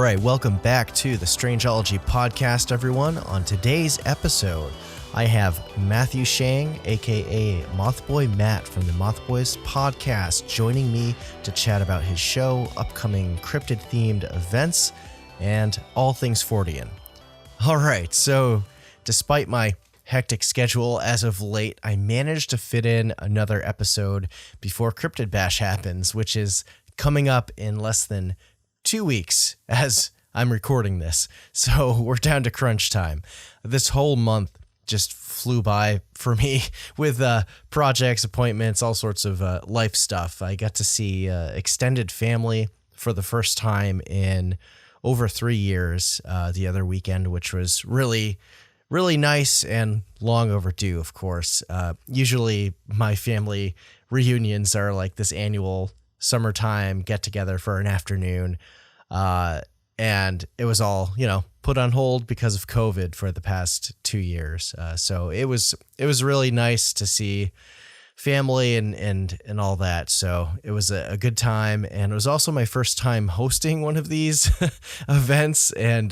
right, welcome back to the Strangeology Podcast, everyone. On today's episode, I have Matthew Schang, aka Mothboy Matt from the Mothboys Podcast, joining me to chat about his show, upcoming cryptid-themed events, and all things Fortean. All right, so despite my hectic schedule as of late, I managed to fit in another episode before Cryptid Bash happens, which is coming up in less than 2 weeks as I'm recording this. So we're down to crunch time. This whole month just flew by for me with projects, appointments, all sorts of life stuff. I got to see extended family for the first time in over 3 years the other weekend, which was really nice and long overdue, of course. Usually my family reunions are like this annual summertime get together for an afternoon. And it was all, put on hold because of COVID for the past 2 years. So it was really nice to see family and all that. So it was a good time. And it was also my first time hosting one of these events. And,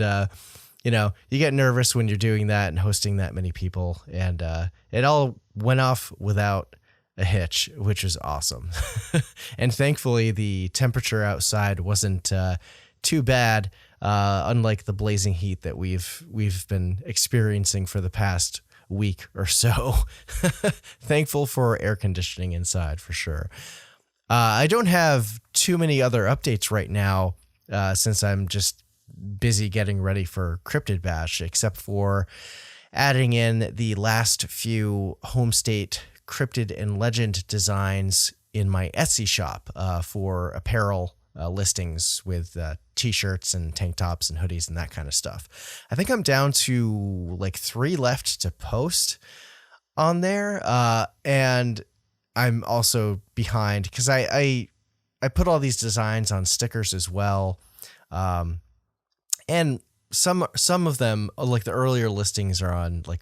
you get nervous when you're doing that and hosting that many people. And it all went off without a hitch, which was awesome. And thankfully, the temperature outside wasn't too bad, unlike the blazing heat that we've been experiencing for the past week or so. Thankful for air conditioning inside, for sure. I don't have too many other updates right now, since I'm just busy getting ready for Cryptid Bash, except for adding in the last few home state cryptid and legend designs in my Etsy shop for apparel listings with t-shirts and tank tops and hoodies and that kind of stuff. I think I'm down to like 3 left to post on there. And I'm also behind because I put all these designs on stickers as well. And some of them, like the earlier listings, are on like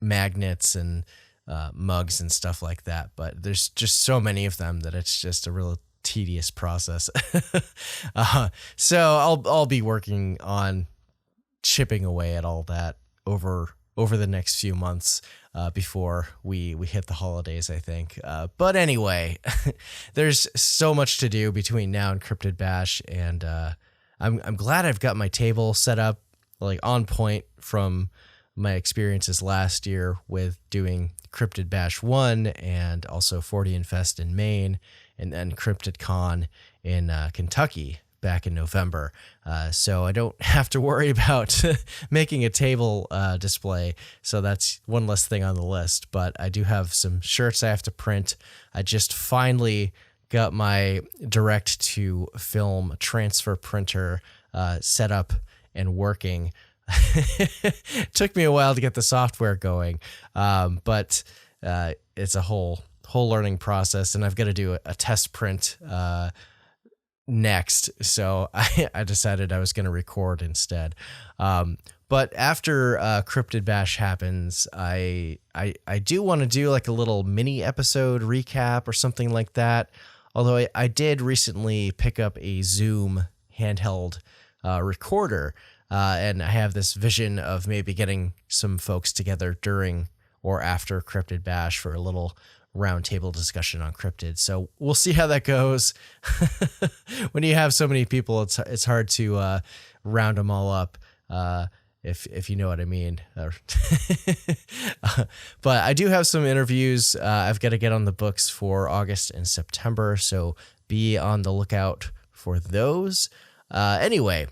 magnets and mugs and stuff like that. But there's just so many of them that it's just a real tedious process. So I'll be working on chipping away at all that over the next few months before we hit the holidays, I think. But anyway, there's so much to do between now and Cryptid Bash, and I'm glad I've got my table set up like on point from my experiences last year with doing Cryptid Bash 1 and also Fortean Fest in Maine, and then Cryptid Con in Kentucky back in November. So I don't have to worry about making a table display. So that's one less thing on the list. But I do have some shirts I have to print. I just finally got my direct to film transfer printer set up and working. Took me a while to get the software going, but it's a whole learning process, and I've got to do a test print next. So I decided I was going to record instead. But after Cryptid Bash happens, I do want to do like a little mini episode recap or something like that. Although I did recently pick up a Zoom handheld recorder. And I have this vision of maybe getting some folks together during or after Cryptid Bash for a little roundtable discussion on cryptids. So we'll see how that goes. When you have so many people, it's hard to round them all up, if you know what I mean. But I do have some interviews I've got to get on the books for August and September, so be on the lookout for those. Anyway,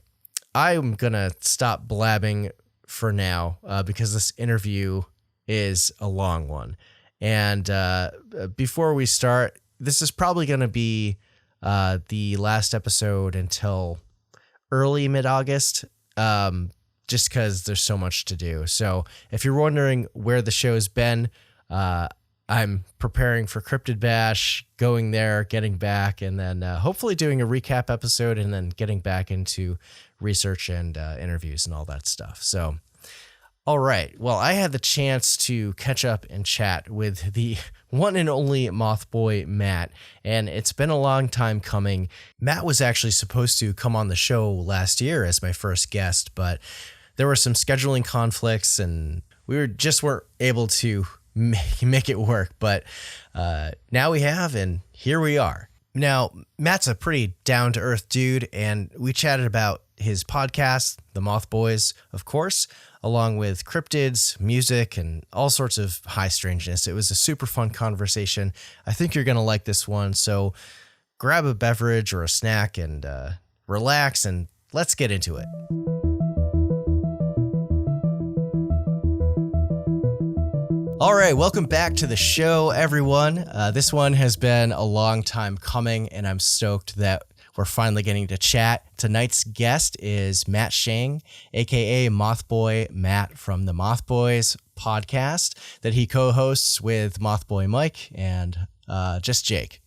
I'm going to stop blabbing for now because this interview is a long one. And before we start, this is probably going to be the last episode until early mid-August, just because there's so much to do. So if you're wondering where the show's been, I'm preparing for Cryptid Bash, going there, getting back, and then hopefully doing a recap episode and then getting back into research and interviews and all that stuff. So All right. Well, I had the chance to catch up and chat with the one and only Mothboy Matt, and it's been a long time coming. Matt was actually supposed to come on the show last year as my first guest, but there were some scheduling conflicts and weren't able to make it work. But now we have, and here we are. Now, Matt's a pretty down-to-earth dude, and we chatted about his podcast, The Mothboys, of course, along with cryptids, music, and all sorts of high strangeness. It was a super fun conversation. I think you're going to like this one, so grab a beverage or a snack and relax, and let's get into it. All right, welcome back to the show, everyone. This one has been a long time coming, and I'm stoked that we're finally getting to chat. Tonight's guest is Matt Schang, aka Mothboy Matt from the Mothboys Podcast, that he co-hosts with Mothboy Mike and just Jake,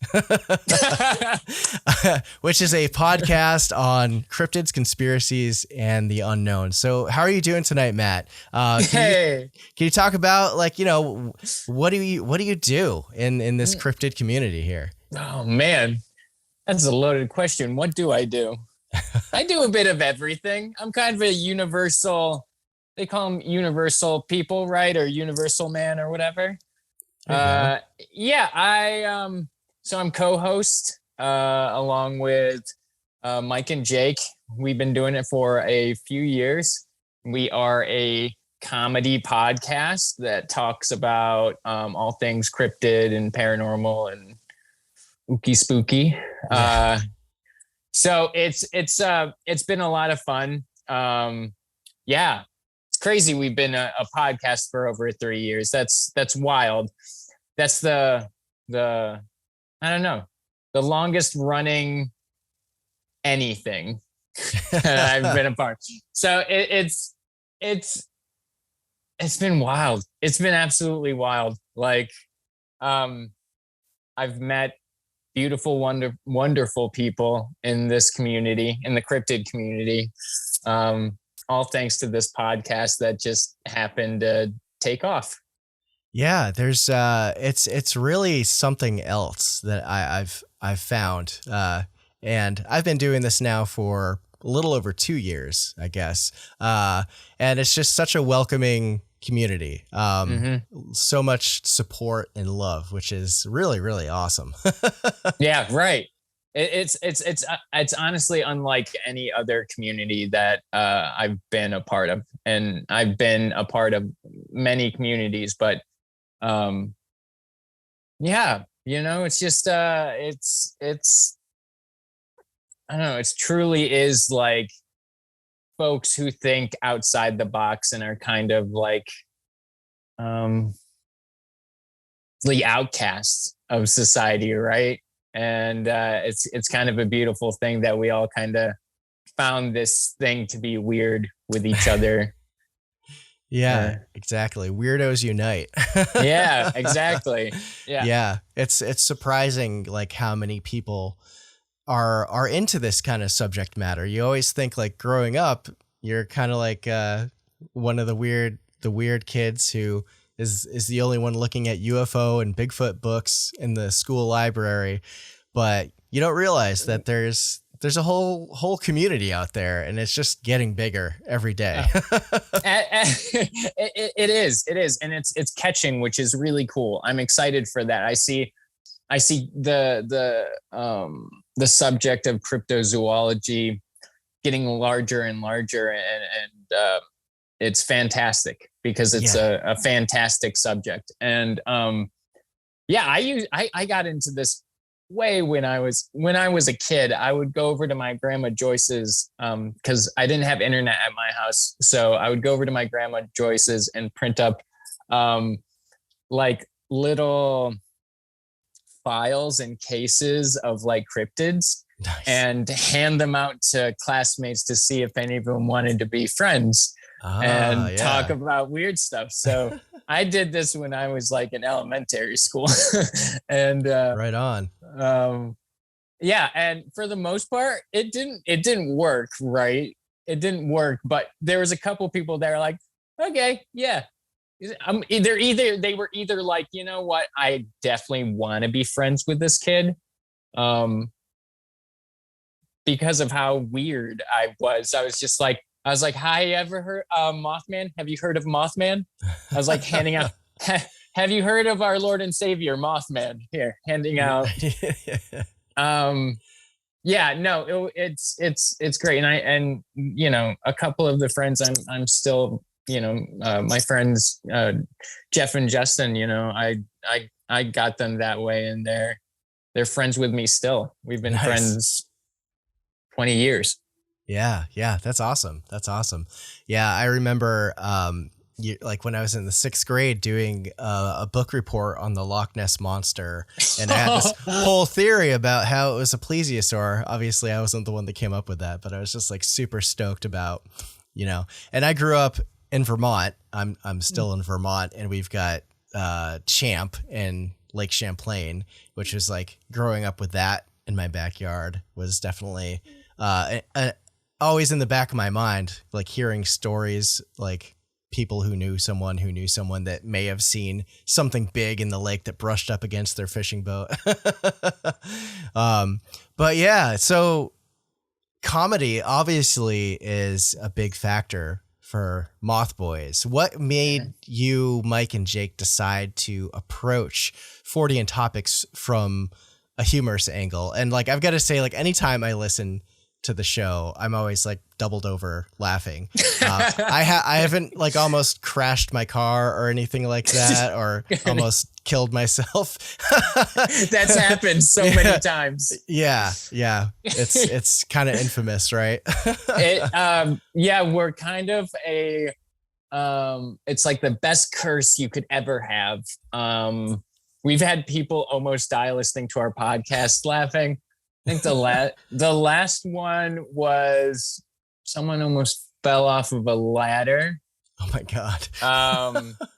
which is a podcast on cryptids, conspiracies, and the unknown. So how are you doing tonight, Matt? Can you talk about, like, you know, what do you do in this cryptid community here? Oh man, that's a loaded question. What do? I do a bit of everything. I'm kind of a universal, they call them universal people, right? Or universal man or whatever. So I'm co-host along with Mike and Jake. We've been doing it for a few years. We are a comedy podcast that talks about all things cryptid and paranormal and ooky spooky. So it's been a lot of fun. It's crazy. We've been a podcast for over 3 years. That's wild. That's the I don't know, the longest running anything that I've been a part. So it's been wild. It's been absolutely wild. Like, I've met beautiful, wonderful people in this community, in the cryptid community. All thanks to this podcast that just happened to take off. Yeah, there's it's really something else that I've found, and I've been doing this now for a little over 2 years, I guess, and it's just such a welcoming community, so much support and love, which is really, really awesome. Yeah, right. It's honestly unlike any other community that I've been a part of, and I've been a part of many communities, but it's just it's I don't know, it truly is like folks who think outside the box and are kind of like the outcasts of society, right? And it's kind of a beautiful thing that we all kind of found this thing to be weird with each other. Yeah, exactly. Weirdos unite. Yeah, exactly. Yeah. It's surprising, like, how many people are into this kind of subject matter. You always think, like, growing up, you're kind of like one of the weird kids who is the only one looking at UFO and Bigfoot books in the school library, but you don't realize that there's a whole community out there, and it's just getting bigger every day. It is, and it's catching, which is really cool. I'm excited for that. I see the subject of cryptozoology getting larger and larger, and it's fantastic because it's a fantastic subject. And I got into this way when I was a kid. I would go over to my grandma Joyce's because I didn't have internet at my house, so I would go over to my grandma Joyce's and print up like little files and cases of like cryptids. Nice. And hand them out to classmates to see if any of them wanted to be friends and talk about weird stuff. So I did this when I was like in elementary school. And right on. And for the most part, it didn't work, right? It didn't work, but there was a couple people that are like, okay, yeah. They were either like, you know what, I definitely want to be friends with this kid, because of how weird I was. I was like, hi, ever heard Mothman? Have you heard of Mothman? I was like handing out. Have you heard of our Lord and Savior Mothman? Here, handing out. Yeah, no, it's great, and you know, a couple of the friends I'm still, you know, my friends Jeff and Justin, you know, I got them that way, and they're friends with me still. We've been friends 20 years. Yeah, that's awesome. Yeah, I remember like when I was in the 6th grade doing a book report on the Loch Ness Monster, and I had this whole theory about how it was a plesiosaur. Obviously, I wasn't the one that came up with that, but I was just like super stoked about, you know. And I grew up in Vermont. I'm still in Vermont, and we've got Champ in Lake Champlain, which was like growing up with that in my backyard was definitely always in the back of my mind, like hearing stories like people who knew someone that may have seen something big in the lake that brushed up against their fishing boat. But yeah, so comedy obviously is a big factor for Mothboys. What made you, Mike, and Jake decide to approach 40 and Topics from a humorous angle? And like, I've got to say, like, anytime I listen to the show, I'm always like doubled over laughing. I haven't like almost crashed my car or anything like that, or almost killed myself. That's happened so many times. Yeah. It's kind of infamous, right? Yeah, we're kind of it's like the best curse you could ever have. We've had people almost die listening to our podcast laughing. I think the last one was someone almost fell off of a ladder. Oh my God.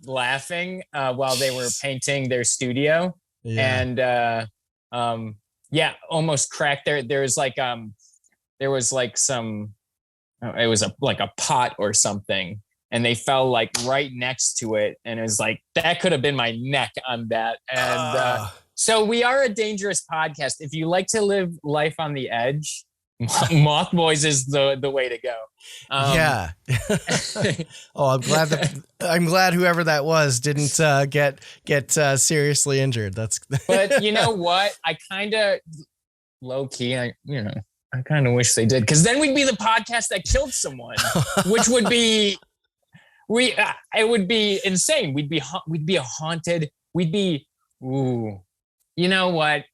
Laughing while they were painting their studio. Yeah. And almost cracked there was like some it was like a pot or something, and they fell like right next to it, and it was like that could have been my neck on that. And so we are a dangerous podcast. If you like to live life on the edge, Mothboys is the way to go. Yeah. Oh, I'm glad whoever that was didn't get seriously injured. But you know what? I kind of low key, I kind of wish they did, because then we'd be the podcast that killed someone, which would be it would be insane. We'd be a haunted. We'd be You know what?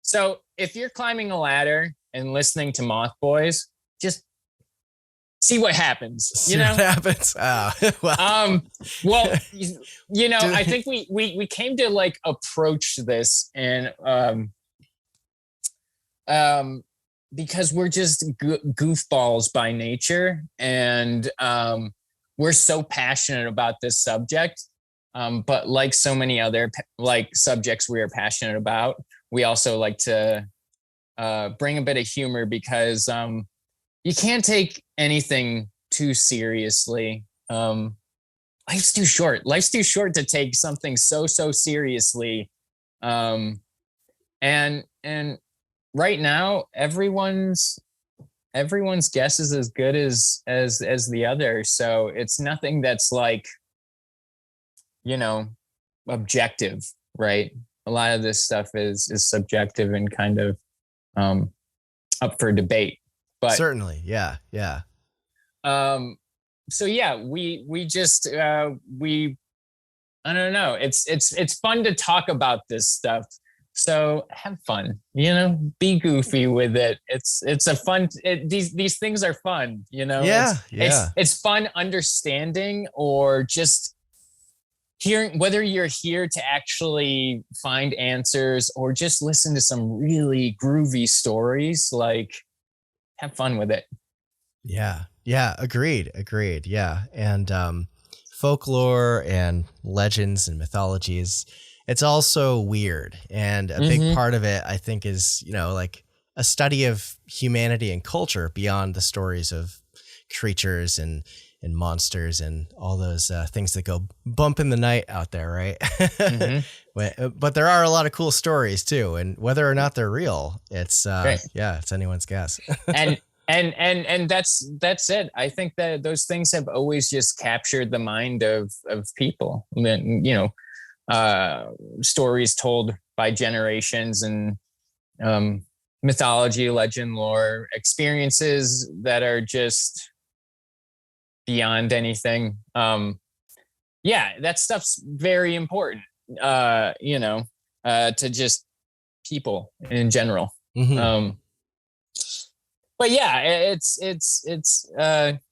So if you're climbing a ladder and listening to Mothboys, just see what happens. What happens. Well, you know, I think we came to like approach this and because we're just goofballs by nature, and we're so passionate about this subject. But like so many other like subjects we are passionate about, we also like to bring a bit of humor, because you can't take anything too seriously. Life's too short. Life's too short to take something so seriously. And right now, everyone's guess is as good as the other. So it's nothing that's like, you know, objective, right? A lot of this stuff is subjective and kind of up for debate. But certainly, yeah. So yeah, we just I don't know. It's fun to talk about this stuff. So have fun, you know, be goofy with it. It's a fun. These things are fun, you know. Yeah. It's fun understanding, or just hearing, whether you're here to actually find answers or just listen to some really groovy stories. Like, have fun with it. Yeah. Agreed. Yeah. And folklore and legends and mythologies, it's also weird. And a big part of it, I think, is, you know, like a study of humanity and culture beyond the stories of creatures and and monsters and all those things that go bump in the night out there, right? But there are a lot of cool stories too, and whether or not they're real, it's it's anyone's guess. and that's it. I think that those things have always just captured the mind of people. Stories told by generations, and mythology, legend, lore, experiences that are just beyond anything. That stuff's very important, to just people in general. But yeah, it's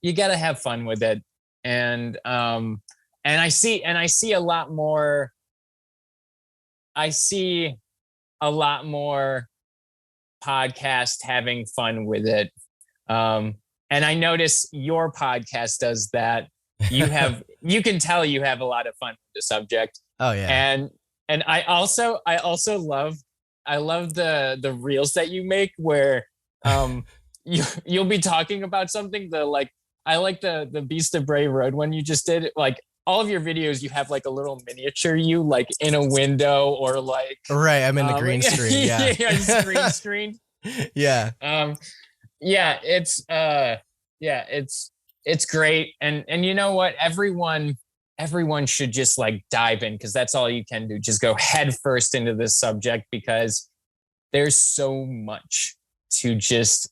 you got to have fun with it. And I see a lot more. I see a lot more podcasts having fun with it. And I notice your podcast does that. You can tell you have a lot of fun with the subject. Oh yeah. And I also love the reels that you make where you'll be talking about something. I like the Beast of Bray Road one you just did. Like all of your videos, you have like a little miniature you like in a window or like right. I'm in the green screen. Yeah, green screen. Yeah. It's great. And you know what? Everyone should just like dive in, because that's all you can do. Just go head first into this subject, because there's so much to just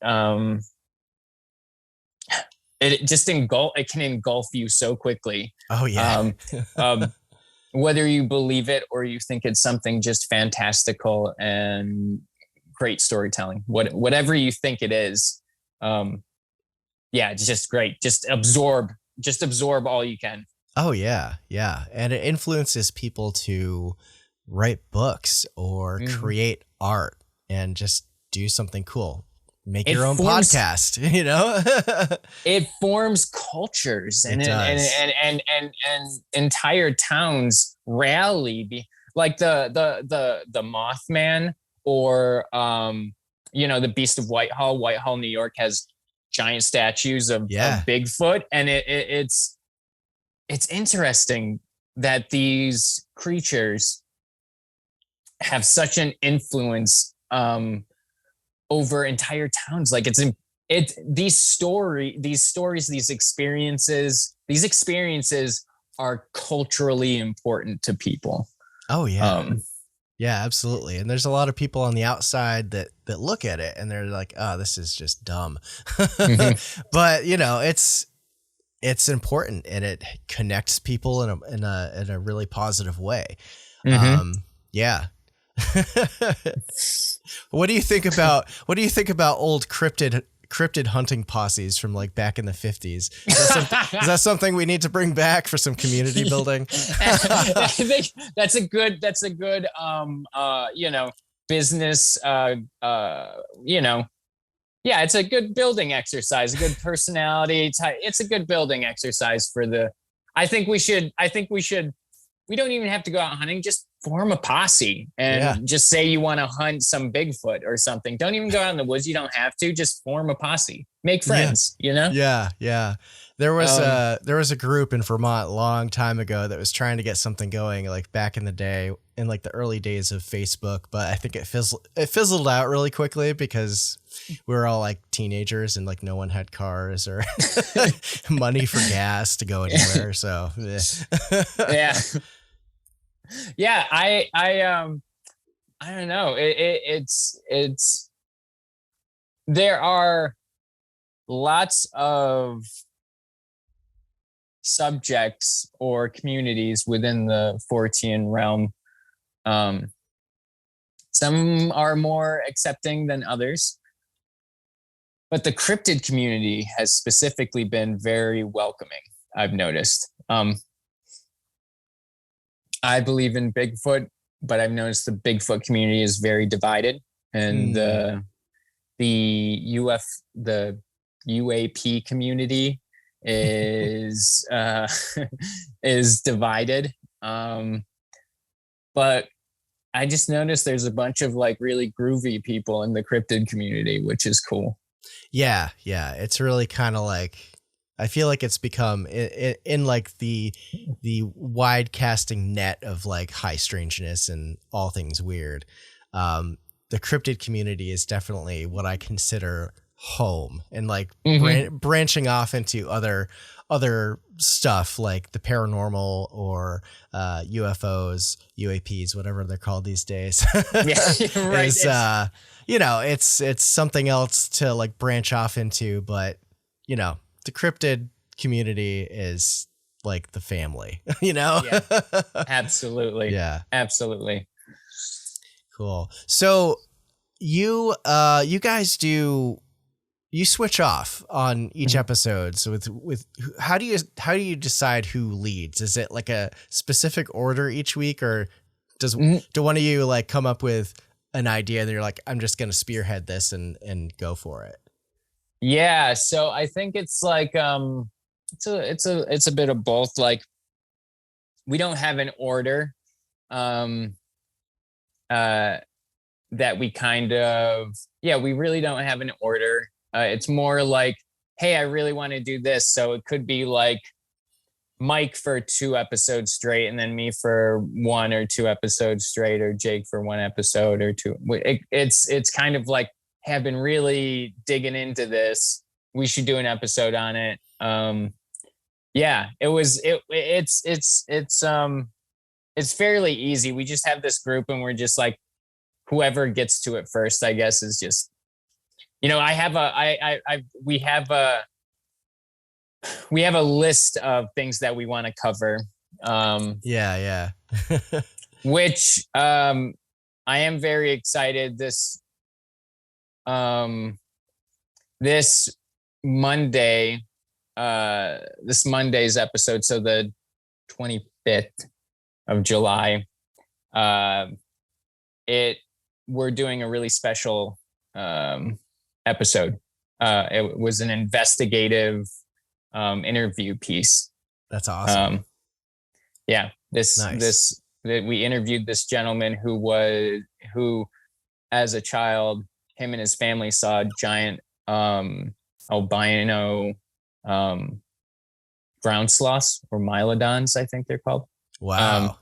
it can engulf you so quickly. Oh yeah. Whether you believe it or you think it's something just fantastical and great storytelling, whatever you think it is, it's just great. Just absorb all you can. Oh yeah. Yeah. And it influences people to write books or create art and just do something cool. Make your own podcast, It forms cultures and entire towns rally like the Mothman, or the Beast of Whitehall. Whitehall, New York has giant statues of Bigfoot, and it's interesting that these creatures have such an influence over entire towns. Like these experiences are culturally important to people. Oh yeah. Yeah, absolutely. And there's a lot of people on the outside that look at it and they're like, oh, this is just dumb. But it's important, and it connects people in a really positive way. Yeah. What do you think about old cryptid hunting posses from like back in the 50s? Is that something we need to bring back for some community building? I think that's a good business, it's a good building exercise, a good personality type. It's a good building exercise I think we should, we don't even have to go out hunting. Just form a posse and just say you want to hunt some Bigfoot or something. Don't even go out in the woods. You don't have to. Just form a posse. Make friends, Yeah. There was a group in Vermont a long time ago that was trying to get something going, like back in the day, in like the early days of Facebook. But I think it fizzled out really quickly because we were all like teenagers and like no one had cars or money for gas to go anywhere. So yeah. I don't know. It's there are lots of subjects or communities within the Fortean realm. Some are more accepting than others, but the cryptid community has specifically been very welcoming, I've noticed. I believe in Bigfoot, but I've noticed the Bigfoot community is very divided, and the UAP community is divided. But I just noticed there's a bunch of like really groovy people in the cryptid community, which is cool. Yeah. It's really kind of like I feel like it's become in like the wide casting net of like high strangeness and all things weird. The cryptid community is definitely what I consider home, and like branching off into other stuff like the paranormal or UFOs, UAPs, whatever they're called these days. Yeah, right. Is, it's something else to like branch off into, but the cryptid community is like the family, Yeah, absolutely. Yeah, absolutely. Cool. So you guys you switch off on each episode. So with how do you decide who leads? Is it like a specific order each week, or do one of you like come up with an idea and you're like, I'm just going to spearhead this and go for it? Yeah. So I think it's like, it's a bit of both. Like, we don't have an order, that we kind of, we really don't have an order. It's more like, hey, I really want to do this. So it could be like Mike for 2 episodes straight, and then me for 1 or 2 episodes straight, or Jake for 1 episode or 2. It's kind of like, hey, I've been really digging into this. We should do an episode on it. It's fairly easy. We just have this group, and we're just like, whoever gets to it first, I guess, is just, we have a list of things that we want to cover. Yeah. Which I am very excited. This Monday, this Monday's episode, so the 25th of July, we're doing a really special episode. It was an investigative interview piece. That's awesome. We interviewed this gentleman who as a child, him and his family saw giant albino ground sloths, or mylodons, I think they're called. Wow.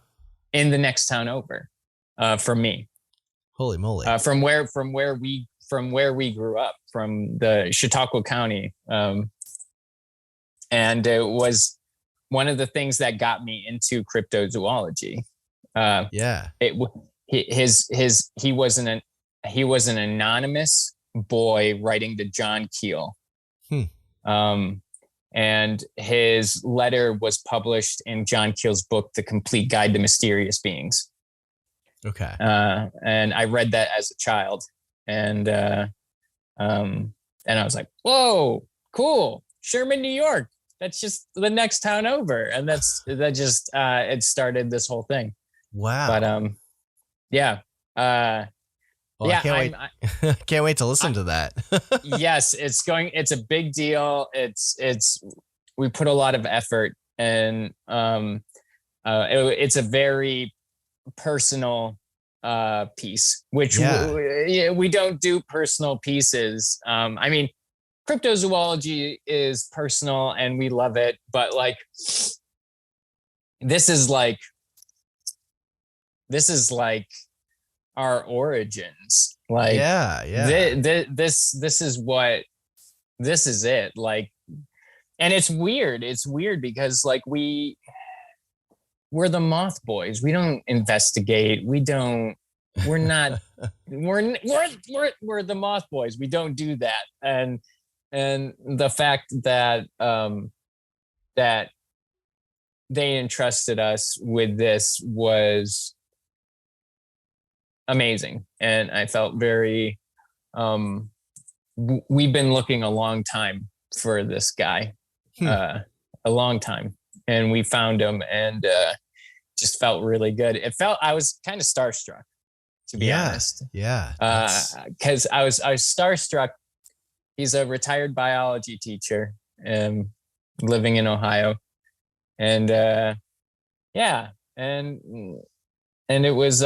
In the next town over, from me. Holy moly. From where we grew up, from the Chautauqua County. And it was one of the things that got me into cryptozoology. He was an anonymous boy writing to John Keel. And his letter was published in John Keel's book, The Complete Guide to Mysterious Beings. Okay. And I read that as a child, and I was like, whoa, cool. Sherman, New York. That's just the next town over. And it started this whole thing. Wow. But I can't wait to listen to that. Yes, it's a big deal. We put a lot of effort, and it's a very personal piece, which we don't do personal pieces. I mean, cryptozoology is personal and we love it, but like, this is like our origins. Like, this is it. Like, and it's weird because like we're the Mothboys. We don't investigate. We're the Mothboys. We don't do that. And the fact that that they entrusted us with this was amazing. And I felt very, we've been looking a long time for this guy, a long time. And we found him, and just felt really good. I was kind of starstruck, to be honest. Yeah. Because I was starstruck. He's a retired biology teacher, living in Ohio. And and it was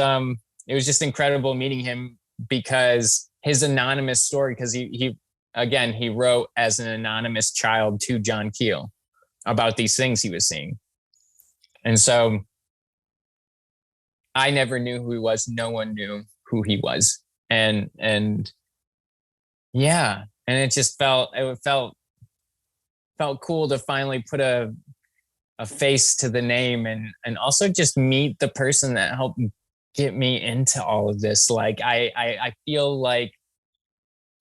just incredible meeting him, because his anonymous story, because he again, he wrote as an anonymous child to John Keel about these things he was seeing. And so I never knew who he was. No one knew who he was. And yeah, and it just felt cool to finally put a face to the name, and also just meet the person that helped get me into all of this. Like I feel like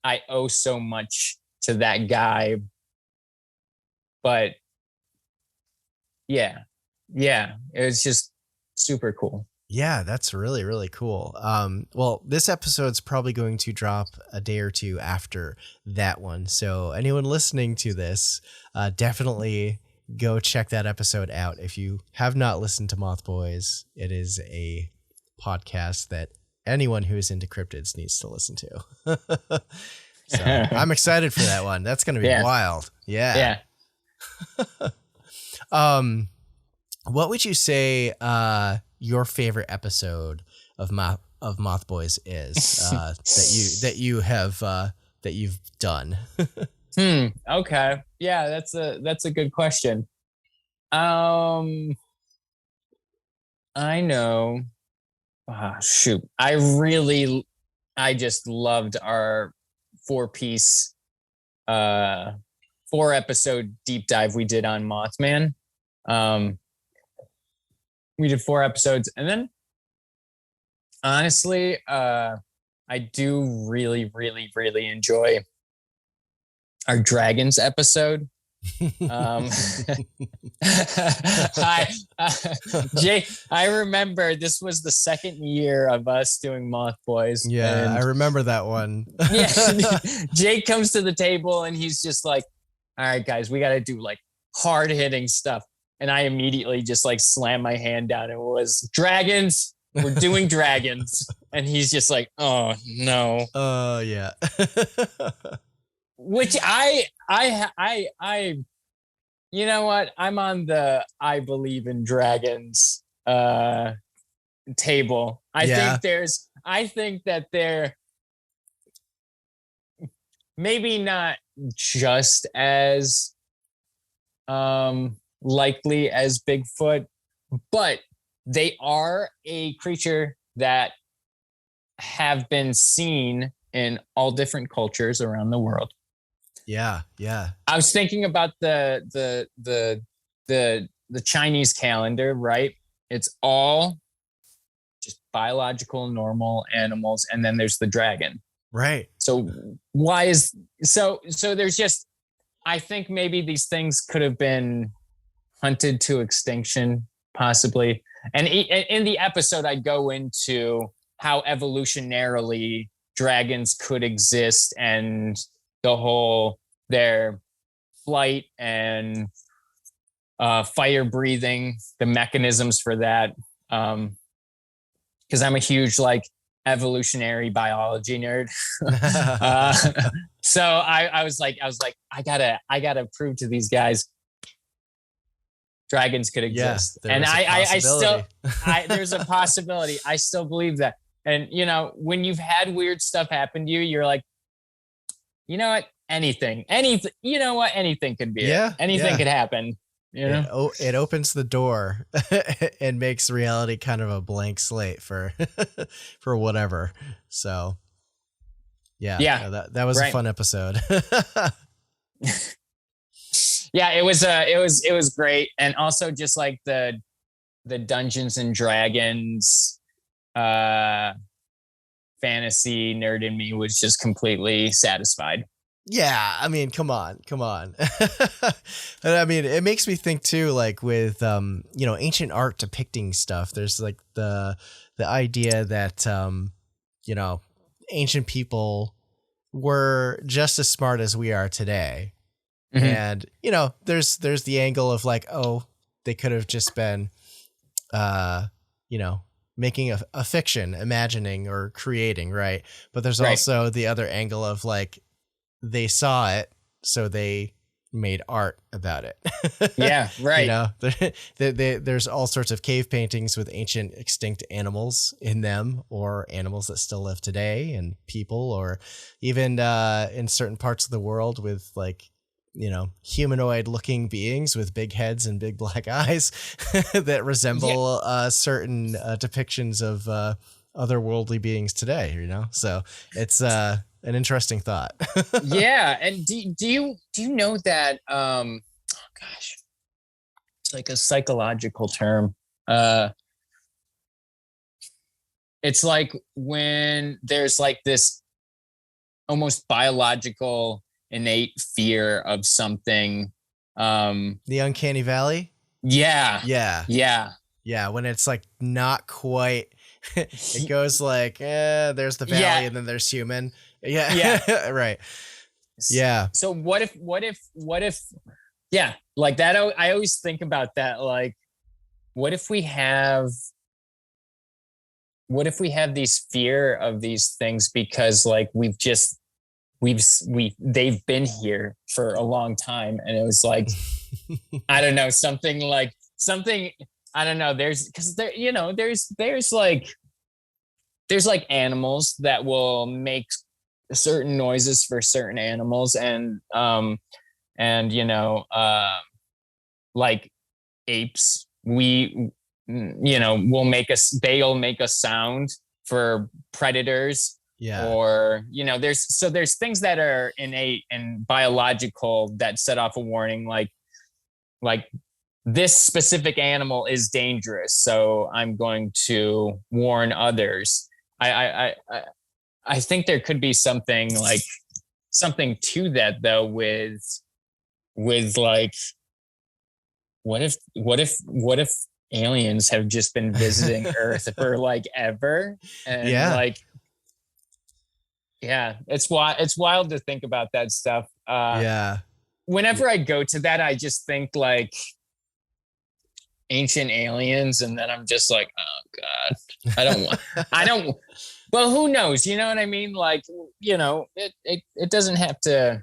I owe so much to that guy, but yeah, it was just super cool. Yeah, that's really, really cool. Well, this episode's probably going to drop a day or two after that one. So anyone listening to this, definitely go check that episode out. If you have not listened to Mothboys, it is a podcast that anyone who is into cryptids needs to listen to. So I'm excited for that one. That's going to be wild. Yeah. What would you say your favorite episode of Mothboys is that you've done? Okay. Yeah, that's a good question. I know. Shoot. I just loved our 4-piece 4-episode deep dive we did on Mothman. We did 4 episodes, and then honestly, I do really, really, really enjoy our dragons episode. Jake, I remember this was the second year of us doing Mothboys. Yeah, I remember that one. Yeah, Jake comes to the table and he's just like, all right, guys, we got to do like hard hitting stuff. And I immediately just like slammed my hand down. It was dragons. We're doing dragons. And he's just like, oh no. Oh yeah. Which I, you know what? I'm on the I believe in dragons table. I think that they're maybe not just as likely as Bigfoot, but they are a creature that have been seen in all different cultures around the world. Yeah. I was thinking about the Chinese calendar, right? It's all just biological, normal animals, and then there's the dragon. Right. So why is so there's just, I think maybe these things could have been hunted to extinction, possibly. And in the episode, I go into how evolutionarily dragons could exist and the whole their flight and fire breathing, the mechanisms for that. Because I'm a huge like evolutionary biology nerd. So I was like, I gotta prove to these guys dragons could exist. Yeah, and I still there's a possibility. I still believe that. And you know, when you've had weird stuff happen to you, you're like, you know what? Anything, you know what? Anything could be it. Anything could happen. You know? It opens the door and makes reality kind of a blank slate for whatever. So yeah, that was a fun episode. Yeah, it was great. And also just like the Dungeons and Dragons fantasy nerd in me was just completely satisfied. Yeah, I mean, come on. And I mean, it makes me think too, like with ancient art depicting stuff. There's like the idea that ancient people were just as smart as we are today. Mm-hmm. And there's the angle of like, oh, they could have just been making a fiction, imagining or creating, right? But there's also the other angle of like, they saw it, so they made art about it. Yeah, right. You know, there's all sorts of cave paintings with ancient extinct animals in them, or animals that still live today, and people, or even in certain parts of the world with like, you know, humanoid looking beings with big heads and big black eyes that resemble certain depictions of otherworldly beings today, you know? So it's an interesting thought. Yeah. And do you know that, oh gosh, it's like a psychological term. It's like when there's like this almost biological innate fear of something. The uncanny valley. Yeah. When it's like not quite, it goes like, there's the valley and then there's human. Yeah. Right. Yeah. So what if, yeah, like that. I always think about that. Like, what if we have these fear of these things because like they've been here for a long time, and it was like, I don't know, something, I don't know. There's like animals that will make certain noises for certain animals, and like apes, they'll make a sound for predators. Yeah. Or, there's things that are innate and biological that set off a warning, like this specific animal is dangerous, so I'm going to warn others. I think there could be something to that though, with like, what if aliens have just been visiting Earth for like ever, and like, yeah, it's wild to think about that stuff. Whenever I go to that, I just think like ancient aliens, and then I'm just like, oh god, I don't. Well, who knows? You know what I mean? Like, it doesn't have to.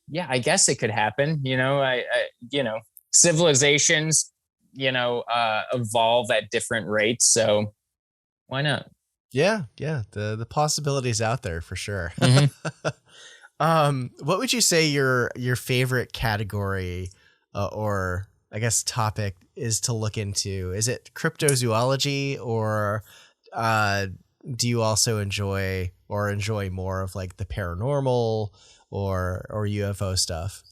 Yeah, I guess it could happen. Civilizations, evolve at different rates, so why not? Yeah. The possibilities out there for sure. Mm-hmm. What would you say your favorite category or I guess topic is to look into? Is it cryptozoology, or do you also enjoy more of like the paranormal or UFO stuff?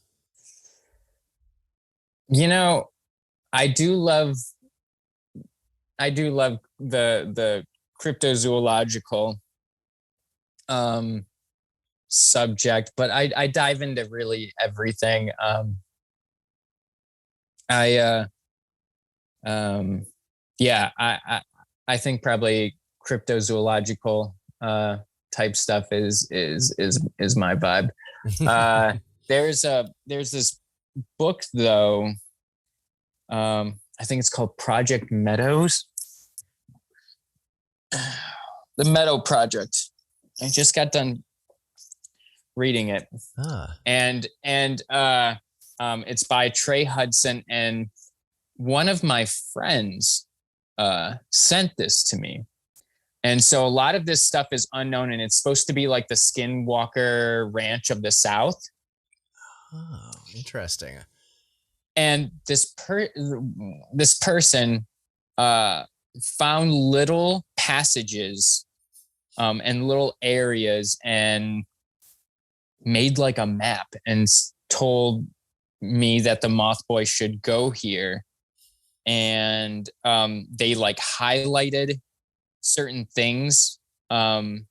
I do love the cryptozoological subject, but I dive into really everything. I think probably cryptozoological type stuff is my vibe. There's this book though. I think it's called Project Meadows. The Meadow Project. I just got done reading it. And it's by Trey Hudson, and one of my friends sent this to me. And so a lot of this stuff is unknown, and it's supposed to be like the Skinwalker Ranch of the South. Oh, interesting. And this person found little passages and little areas, and made like a map, and told me that the Mothboys should go here. And they like highlighted certain things and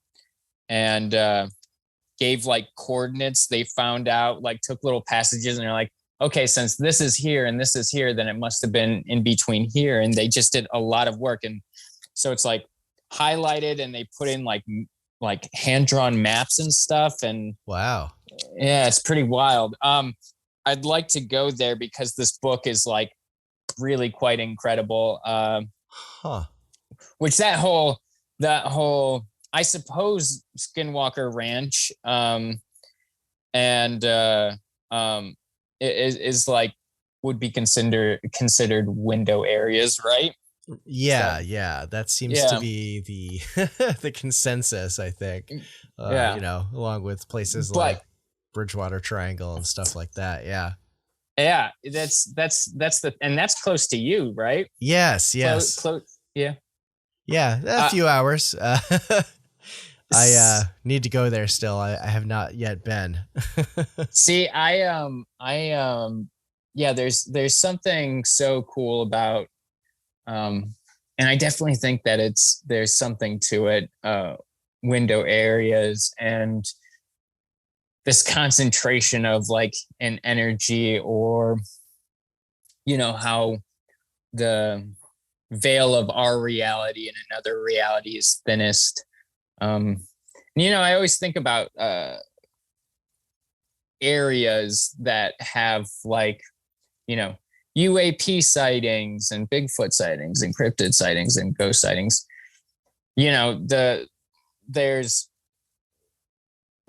gave like coordinates they found out, like took little passages, and they're like, okay, since this is here and this is here, then it must have been in between here. And they just did a lot of work. And so it's like highlighted, and they put in like hand-drawn maps and stuff. And wow. Yeah, it's pretty wild. I'd like to go there because this book is like really quite incredible. Which that whole, I suppose, Skinwalker Ranch and is like would be considered window areas, right? Yeah, So, yeah, that seems to yeah, be the the consensus, I think. yeah, Along with places but like Bridgewater Triangle and stuff like that. Yeah. yeah, that's and that's close to you, right? Yes, yes. Close, yeah. Yeah, a Uh, few hours. I s- need to go there still. I have not yet been. See, yeah, there's something so cool about, and I definitely think that there's something to it. Window areas and this concentration of like an energy, or how the veil of our reality and another reality is thinnest. I always think about areas that have like, you know, UAP sightings and Bigfoot sightings and cryptid sightings and ghost sightings. There's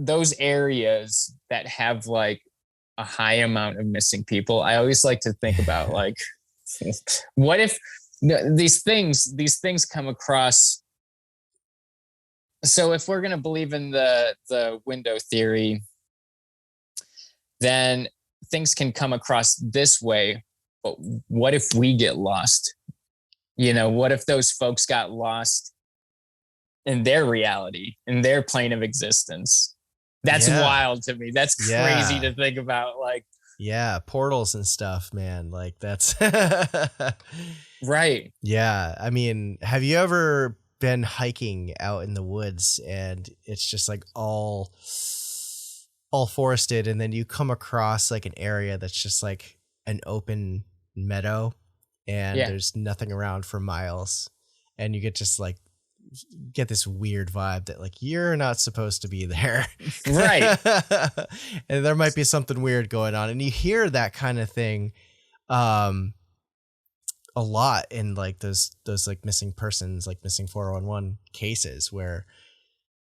those areas that have like a high amount of missing people. I always like to think about like, what if these things come across. So if we're going to believe in the window theory, then things can come across this way. But what if we get lost? What if those folks got lost in their reality, in their plane of existence? That's Yeah. wild to me. That's crazy Yeah. to think about. Like, Yeah, portals and stuff, man. Like that's right. Yeah, I mean, have you ever been hiking out in the woods and it's just like all forested, and then you come across like an area that's just like an open meadow and Yeah. there's nothing around for miles, and you get this weird vibe that like you're not supposed to be there. Right. And there might be something weird going on, and you hear that kind of thing um a lot in like those like missing persons, like missing 411 cases, where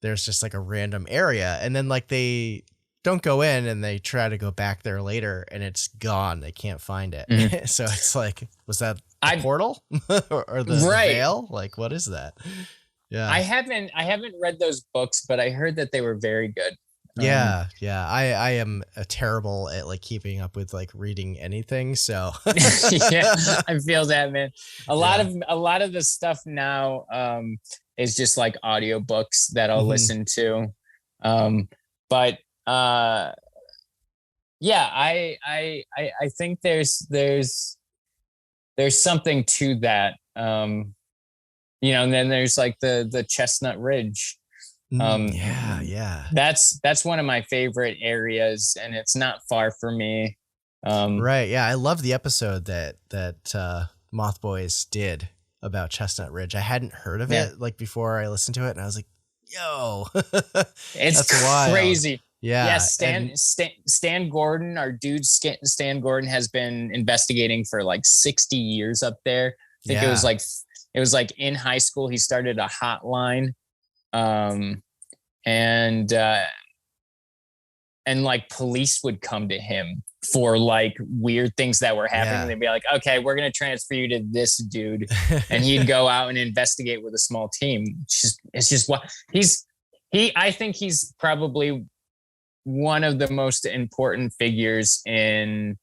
there's just like a random area and then like they don't go in and they try to go back there later and it's gone. They can't find it. Mhm. So it's like, was that the I portal or the right. veil? Like, what is that? Yeah. I haven't read those books, but I heard that they were very good. Yeah, yeah. I am terrible at like keeping up with like reading anything. So Yeah, I feel that, man. A lot yeah. of the stuff now is just like audiobooks that I'll Mhm. listen to. But yeah, I think there's something to that. And then there's like the Chestnut Ridge. Yeah, yeah. That's one of my favorite areas, and it's not far from me. Right. Yeah, I love the episode that Mothboys did about Chestnut Ridge. I hadn't heard of Yeah, it like before I listened to it, and I was like, "Yo, it's that's wild." crazy. Yeah, Yeah, Stan, and Stan Stan Gordon, our dude Stan Gordon, has been investigating for like 60 years up there. I think yeah, it was like in high school he started a hotline, um, and like police would come to him for like weird things that were happening. yeah. They'd be like, "Okay, we're gonna transfer you to this dude," and he'd go out and investigate with a small team. It's just what I think he's probably one of the most important figures in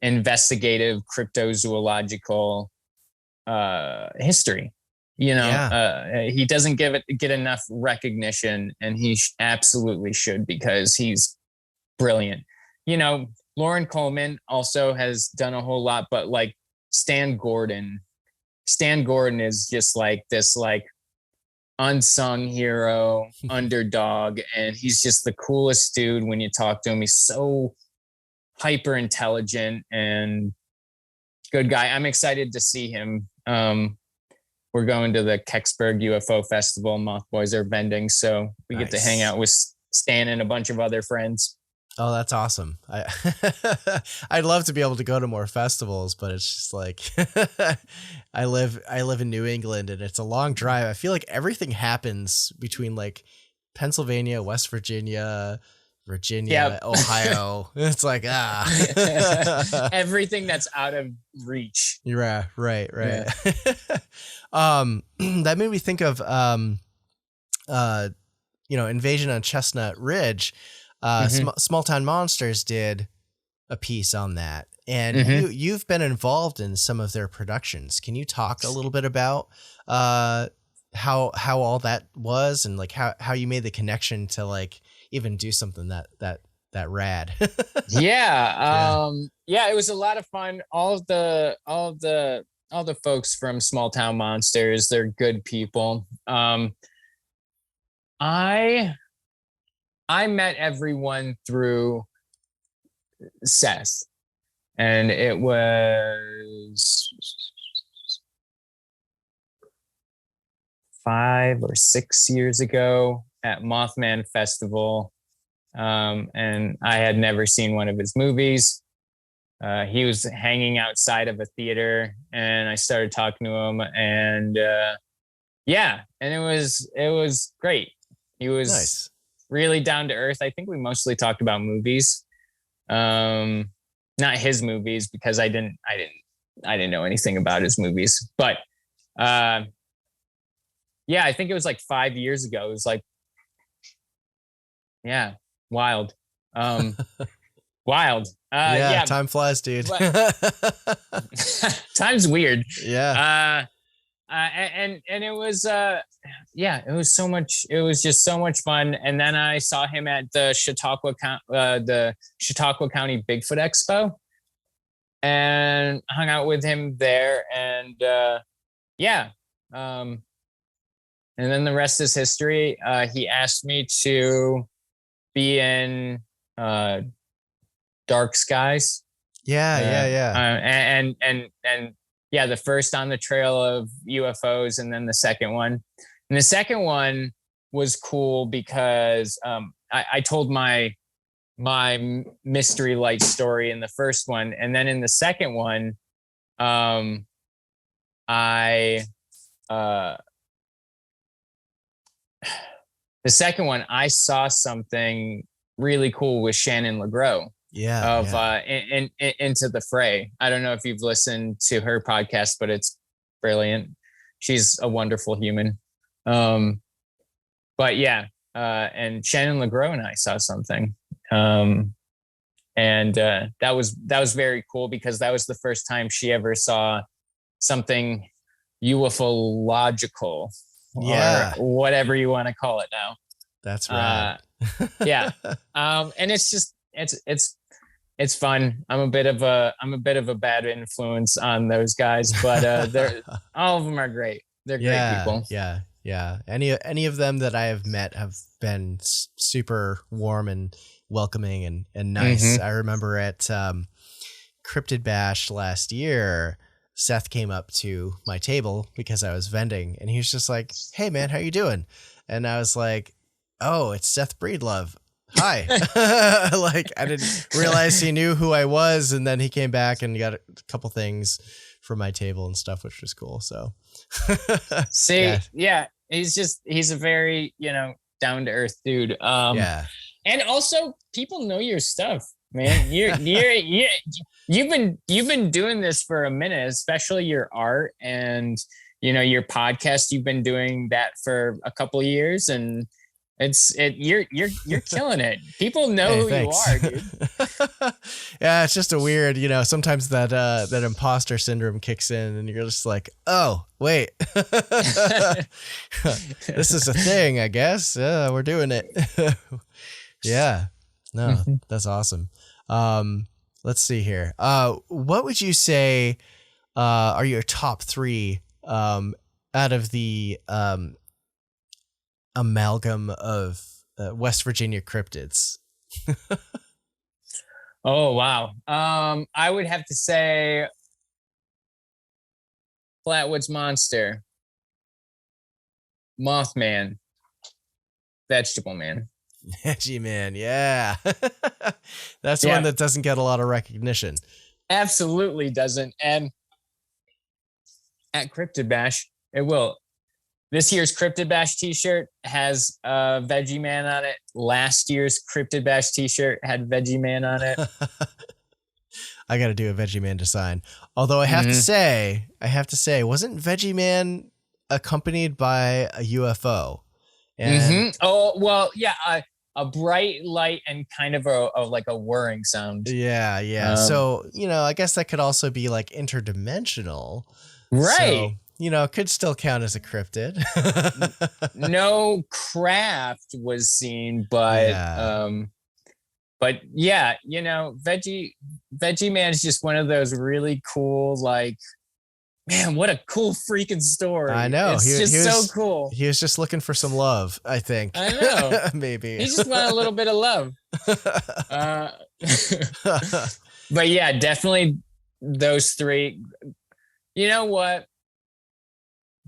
investigative cryptozoological history. He doesn't get enough recognition, and he absolutely should, because he's brilliant. Lauren Coleman also has done a whole lot, but like Stan Gordon is just like this like unsung hero, underdog, and he's just the coolest dude when you talk to him. He's so hyper intelligent and good guy. I'm excited to see him. We're going to the Kecksburg UFO Festival. Mothboys are vending, so we get to hang Nice. out with Stan and a bunch of other friends. Oh, that's awesome. I'd love to be able to go to more festivals, but it's just like I live in New England and it's a long drive. I feel like everything happens between like Pennsylvania, West Virginia, Virginia, Ohio. It's like, everything that's out of reach. Yeah, right. That made me think of, Invasion on Chestnut Ridge. Small Town Monsters did a piece on that, and you've been involved in some of their productions. Can you talk a little bit about how all that was, and like how you made the connection to like even do something that rad? Yeah, it was a lot of fun. All the folks from Small Town Monsters, they're good people. I met everyone through Seth, and it was 5 or 6 years ago at Mothman Festival. And I had never seen one of his movies. He was hanging outside of a theater, and I started talking to him, and and it was great. He was nice. Really down to earth. I think we mostly talked about movies, not his movies, because I didn't know anything about his movies. But I think it was like 5 years ago. It was like, wild. Wild. Time flies, dude. Time's weird. Yeah. And it was it was so much. It was just so much fun. And then I saw him at the Chautauqua County Bigfoot Expo, and hung out with him there. And and then the rest is history. He asked me to be in Dark Skies. And the first On the Trail of UFOs, and then the second one. And the second one was cool because I told my mystery light story in the first one, and then in the second one, I saw something really cool with Shannon LeGros. Into the Fray. I don't know if you've listened to her podcast, but it's brilliant. She's a wonderful human. And Shannon LeGros and I saw something. That was very cool, because that was the first time she ever saw something ufological, or whatever you want to call it now. That's right. And it's just it's fun. I'm a bit of a bad influence on those guys, but they're all of them are great. They're great people. Yeah. Any of them that I have met have been super warm and welcoming and nice. I remember at Cryptid Bash last year, Seth came up to my table because I was vending, and he was just like, "Hey man, how you doing?" And I was like, "Oh, it's Seth Breedlove. Hi." Like, I didn't realize he knew who I was, and then he came back and got a couple things from my table and stuff, which was cool. So he's a very, down to earth dude. And also people know your stuff, man. You've been doing this for a minute, especially your art and your podcast. You've been doing that for a couple of years, and you're killing it. People know who thanks. You are, dude. Yeah, it's just a weird, sometimes that imposter syndrome kicks in, and you're just like, oh wait, this is a thing, I guess. Yeah, we're doing it. Yeah, no, that's awesome. Let's see here. What would you say are your top 3 out of the amalgam of West Virginia cryptids? Oh, wow. I would have to say Flatwoods Monster, Mothman, Vegetable Man. Veggie Man, yeah. That's one that doesn't get a lot of recognition. Absolutely doesn't. And at Cryptid Bash, it will. This year's Cryptid Bash t-shirt has Veggie Man on it. Last year's Cryptid Bash t-shirt had Veggie Man on it. I got to do a Veggie Man design. Although I have to say, wasn't Veggie Man accompanied by a UFO? And Oh, well, yeah, a bright light and kind of a like a whirring sound. Yeah. So, I guess that could also be like interdimensional. Right. So, could still count as a cryptid. No craft was seen, but yeah, Veggie Man is just one of those really cool, like, man, what a cool freaking story. I know. It's just so cool. He was just looking for some love, I think. I know. Maybe. He just wanted a little bit of love. But yeah, definitely those three. You know what?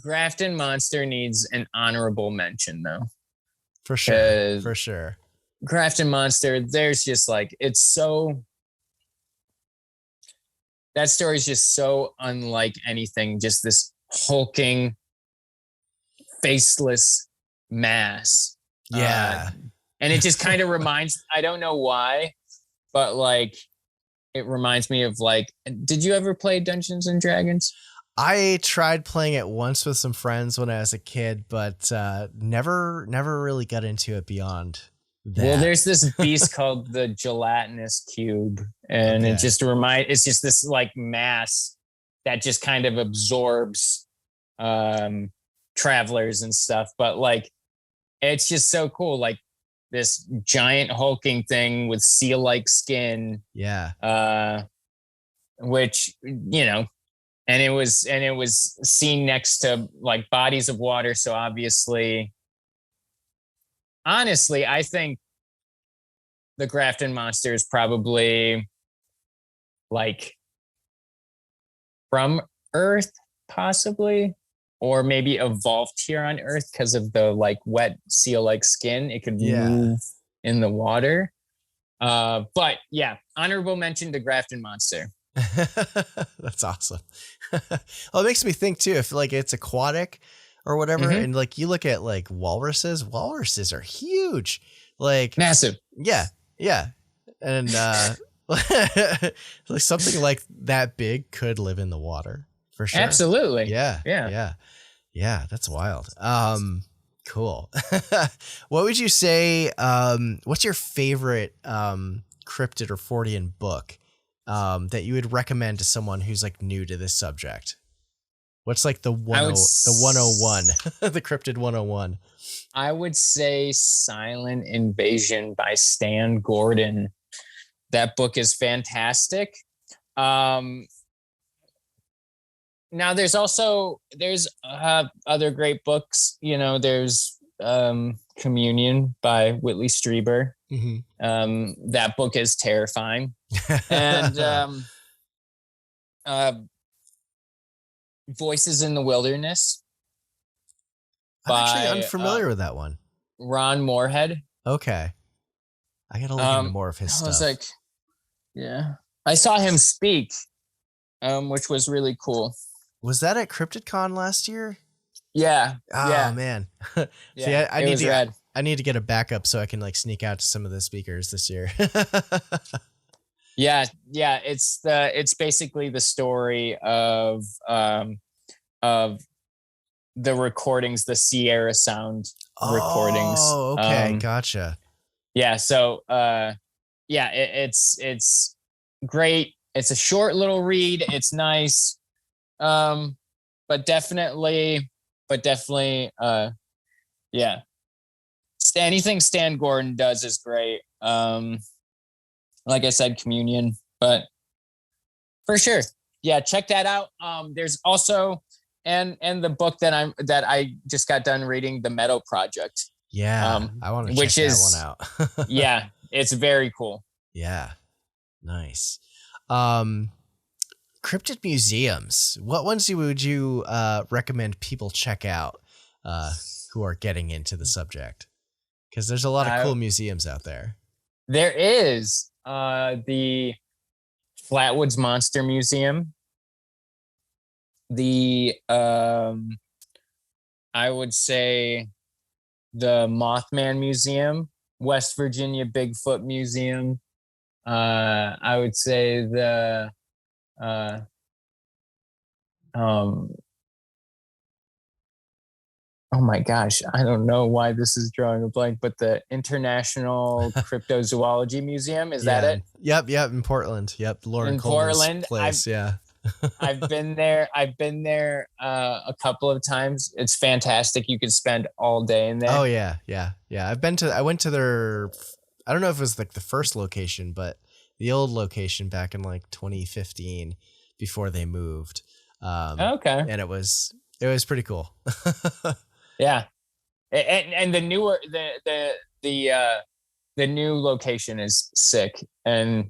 Grafton Monster needs an honorable mention, though. For sure. Grafton Monster, there's just like, it's so... That story is just so unlike anything. Just this hulking, faceless mass. Yeah. And it just kind of reminds, I don't know why, but like, it reminds me of like, did you ever play Dungeons and Dragons? I tried playing it once with some friends when I was a kid, but never really got into it beyond that. Well, there's this beast called the Gelatinous Cube, and it's just this like mass that just kind of absorbs travelers and stuff. But like, it's just so cool. Like this giant hulking thing with seal-like skin. Yeah. Which, and it was seen next to like bodies of water. So honestly, I think the Grafton Monster is probably like from Earth, possibly, or maybe evolved here on Earth because of the like wet seal-like skin. It could move in the water. But yeah, honorable mention to Grafton Monster. That's awesome. Well, it makes me think too, if like it's aquatic or whatever, and like you look at like walruses are huge, like massive. Yeah. And like something like that big could live in the water for sure. Absolutely. Yeah. That's wild. Cool. What would you say, what's your favorite cryptid or Fortean book that you would recommend to someone who's like new to this subject? What's like the 101, the Cryptid 101? I would say Silent Invasion by Stan Gordon. That book is fantastic. Now there's other great books. There's Communion by Whitley Strieber. That book is terrifying. And Voices in the Wilderness. I'm actually unfamiliar with that one. Ron Moorhead. Okay. I gotta look into more of his stuff. I was like, yeah. I saw him speak, which was really cool. Was that at CryptidCon last year? Yeah. Oh man. Yeah. See, I need to get a backup so I can like sneak out to some of the speakers this year. Yeah. It's basically the story of the recordings, the Sierra Sound recordings. Oh, okay, gotcha. Yeah, so it's great. It's a short little read. It's nice, but definitely, yeah. Anything Stan Gordon does is great. Like I said, Communion, but for sure, yeah, check that out. There's also and the book that I just got done reading, The Meadow Project. Yeah, I want to check that one out. Yeah, it's very cool. Yeah, nice. Cryptid museums. What ones would you recommend people check out who are getting into the subject? Because there's a lot of cool museums out there. There is the Flatwoods Monster Museum. The I would say the Mothman Museum, West Virginia Bigfoot Museum. I would say the oh my gosh, I don't know why this is drawing a blank, but the International Cryptozoology Museum, is that it? Yep, in Portland. Yep, Lauren In Coleman's Portland, place. I've been there a couple of times. It's fantastic. You could spend all day in there. Oh yeah. I went to their, I don't know if it was like the first location, but the old location back in like 2015 before they moved. Okay. And it was pretty cool. Yeah. And the newer the new location is sick, and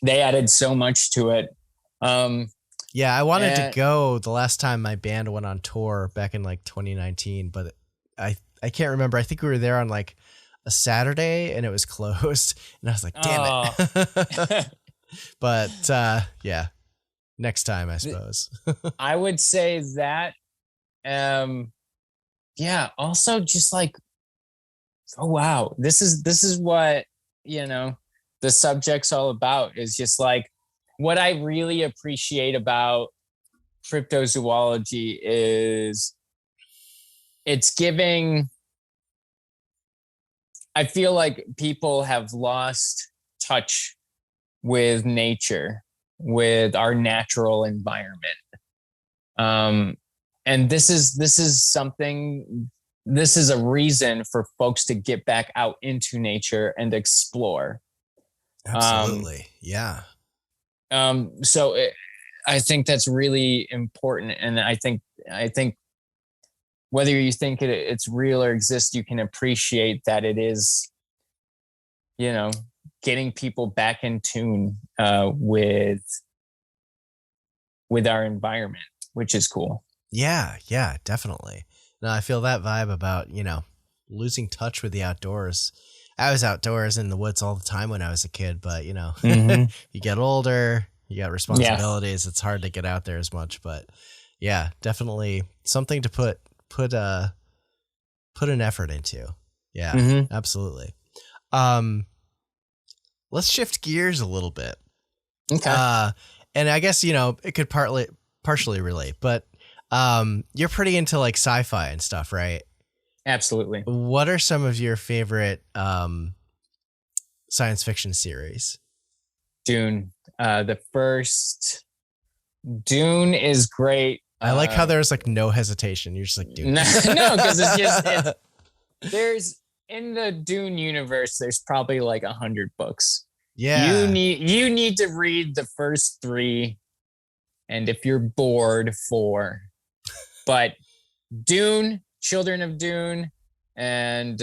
they added so much to it. Yeah, I wanted to go the last time my band went on tour back in like 2019, but I can't remember. I think we were there on like a Saturday and it was closed, and I was like, damn it. But yeah, next time, I suppose. I would say that. Yeah. Also, just like, oh wow, this is what the subject's all about. Is just like what I really appreciate about cryptozoology is it's giving. I feel like people have lost touch with nature, with our natural environment. And this is something, this is a reason for folks to get back out into nature and explore. Absolutely. Yeah. So I think that's really important. And I think whether you think it's real or exists, you can appreciate that it is, getting people back in tune with our environment, which is cool. Yeah, definitely. No, I feel that vibe about, losing touch with the outdoors. I was outdoors in the woods all the time when I was a kid, but Mm-hmm. you get older, you got responsibilities. Yeah. It's hard to get out there as much, but yeah, definitely something to put an effort into. Yeah, mm-hmm. Absolutely. Let's shift gears a little bit. Okay. And I guess, it could partially relate, but you're pretty into like sci-fi and stuff, right? Absolutely. What are some of your favorite science fiction series? Dune. The first Dune is great. I like how there's like no hesitation. You're just like, Dune. No, because it's there's in the Dune universe, there's probably like 100 books. Yeah. You need to read the first 3, and if you're bored, 4. But Dune, Children of Dune, and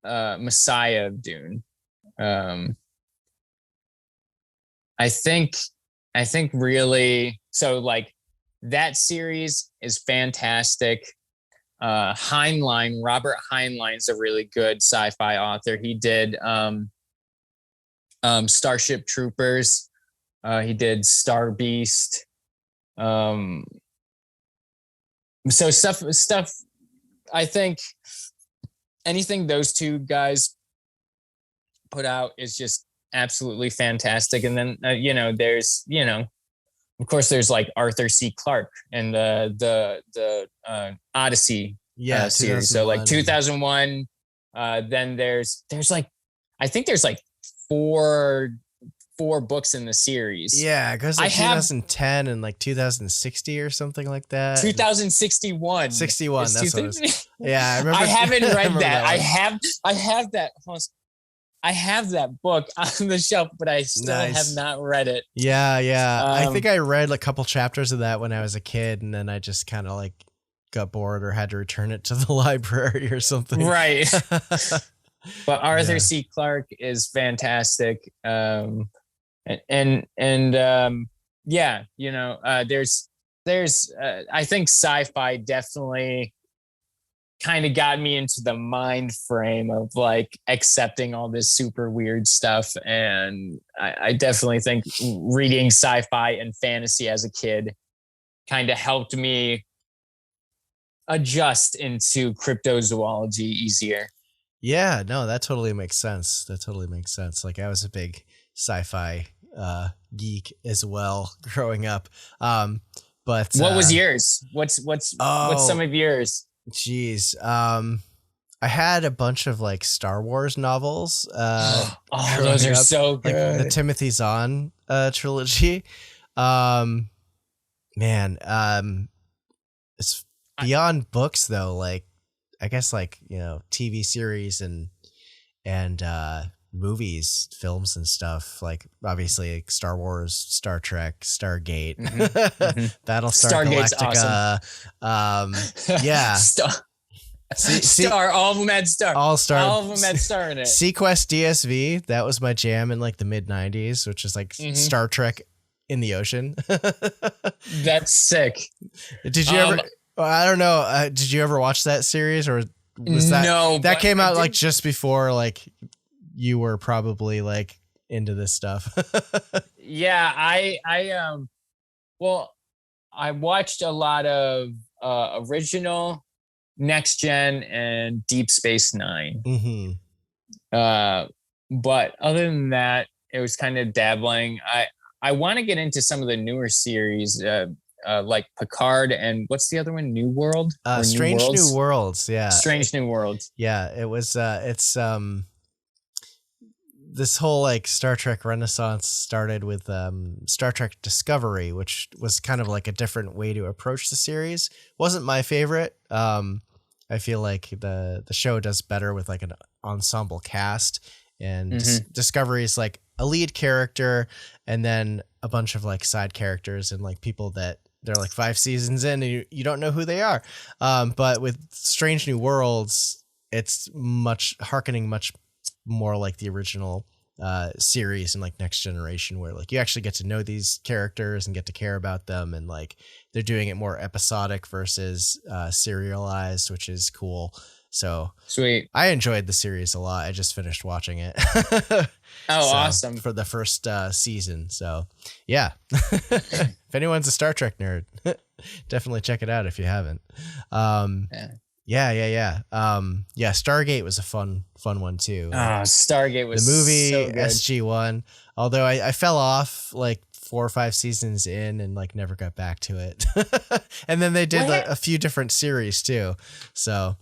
Messiah of Dune. I think really, so like that series is fantastic. Heinlein, Robert Heinlein's a really good sci-fi author. He did Starship Troopers. He did Star Beast. So stuff. I think anything those two guys put out is just absolutely fantastic. And then there's of course there's like Arthur C. Clarke and the Odyssey series. So like 2001. Then there's like, I think there's like four books in the series. Yeah, it goes like 2010 and like 2060 or something like that. 2061. 61. That's what it was. Yeah, I remember. I haven't read that. I have that. I have that book on the shelf, but I still have not read it. Yeah. I think I read a couple chapters of that when I was a kid, and then I just kind of like got bored or had to return it to the library or something. Right. But Arthur C. Clarke is fantastic. There's I think sci-fi definitely kind of got me into the mind frame of like accepting all this super weird stuff. And I definitely think reading sci-fi and fantasy as a kid kind of helped me adjust into cryptozoology easier. Yeah, no, that totally makes sense. Like I was a big sci-fi geek as well growing up. But what was yours? What's some of yours? Geez. I had a bunch of like Star Wars novels. Those are so good. Like the Timothy Zahn trilogy. It's beyond books though. Like I guess like, TV series and movies, films and stuff. Like obviously like Star Wars, Star Trek, Stargate, Battlestar Stargate's Galactica. Awesome. Yeah. Star, all of them had Star. All of them had Star in it. Sequest DSV, that was my jam in like the mid 90s, which is like Star Trek in the ocean. That's sick. Did you ever? I don't know. Did you ever watch that series, or was that that came out like just before like you were probably like into this stuff? Yeah, I watched a lot of original, Next Gen, and Deep Space Nine. But other than that, it was kind of dabbling. I want to get into some of the newer series, like Picard and what's the other one? New World? Strange New Worlds. Yeah. Strange New Worlds. Yeah. It was, it's, this whole like Star Trek renaissance started with Star Trek Discovery, which was kind of like a different way to approach the series. Wasn't my favorite. I feel like the show does better with like an ensemble cast, and Discovery is like a lead character and then a bunch of like side characters and like people that they're like 5 seasons in and you don't know who they are. But with Strange New Worlds, it's harkening much more like the original series and like Next Generation, where like you actually get to know these characters and get to care about them, and like they're doing it more episodic versus serialized, which is cool. So sweet. I enjoyed the series a lot. I just finished watching it. Awesome. For the first season. So yeah. If anyone's a Star Trek nerd, definitely check it out if you haven't. Yeah. Stargate was a fun one too. Stargate was the movie so good. SG-1. Although I fell off like 4 or 5 seasons in and like never got back to it. And then they did a few different series too. So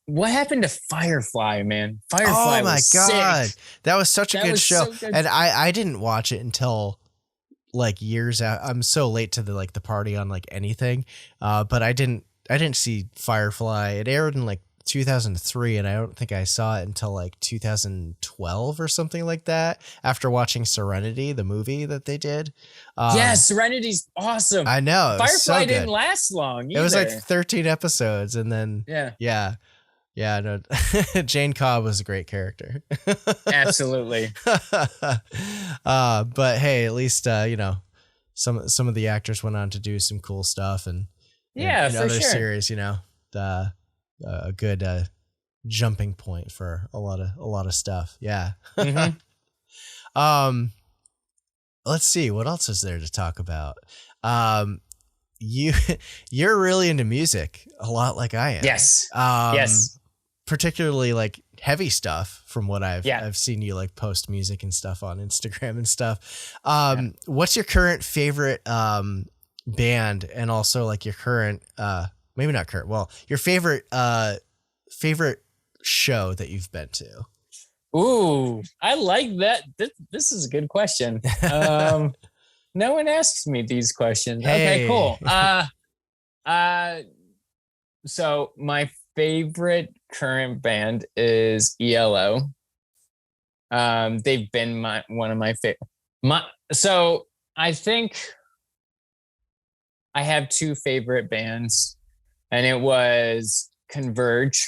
what happened to Firefly, man? Firefly. Oh my God. Sick. That was such a good show. So good. And I didn't watch it until like years out. I'm so late to the party on like anything. But I didn't see Firefly. It aired in like 2003, and I don't think I saw it until like 2012 or something like that, after watching Serenity, the movie that they did. Yeah, Serenity's awesome. I know. Firefly didn't last long either. It was like 13 episodes, and then yeah, no. Jane Cobb was a great character. Absolutely. But hey, at least some of the actors went on to do some cool stuff, and for other series, a good jumping point for a lot of stuff. Yeah. Let's see, what else is there to talk about? You're really into music a lot, like I am. Yes. Yes. Particularly like heavy stuff, from what I've seen you like post music and stuff on Instagram and stuff. What's your current favorite band, and also like your current maybe not current, well, your favorite show that you've been to? Ooh, I like that. This is a good question. No one asks me these questions. Hey. Okay, cool. So my favorite current band is ELO. They've been one of my favorite. So I think I have 2 favorite bands, and it was Converge,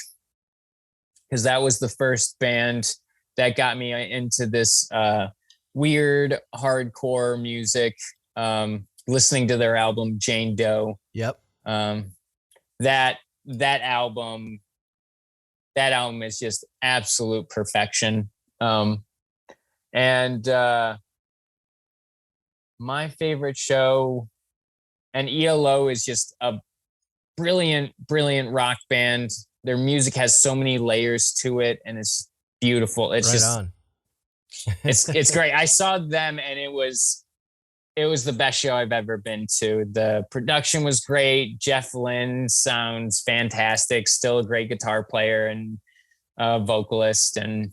because that was the first band that got me into this weird hardcore music, listening to their album Jane Doe. Yep. That album is just absolute perfection. And my favorite show, and ELO is just brilliant rock band. Their music has so many layers to it, and it's beautiful. It's right just on. it's great. I saw them, and it was the best show I've ever been to. The production was great. Jeff Lynne sounds fantastic. Still a great guitar player and vocalist. And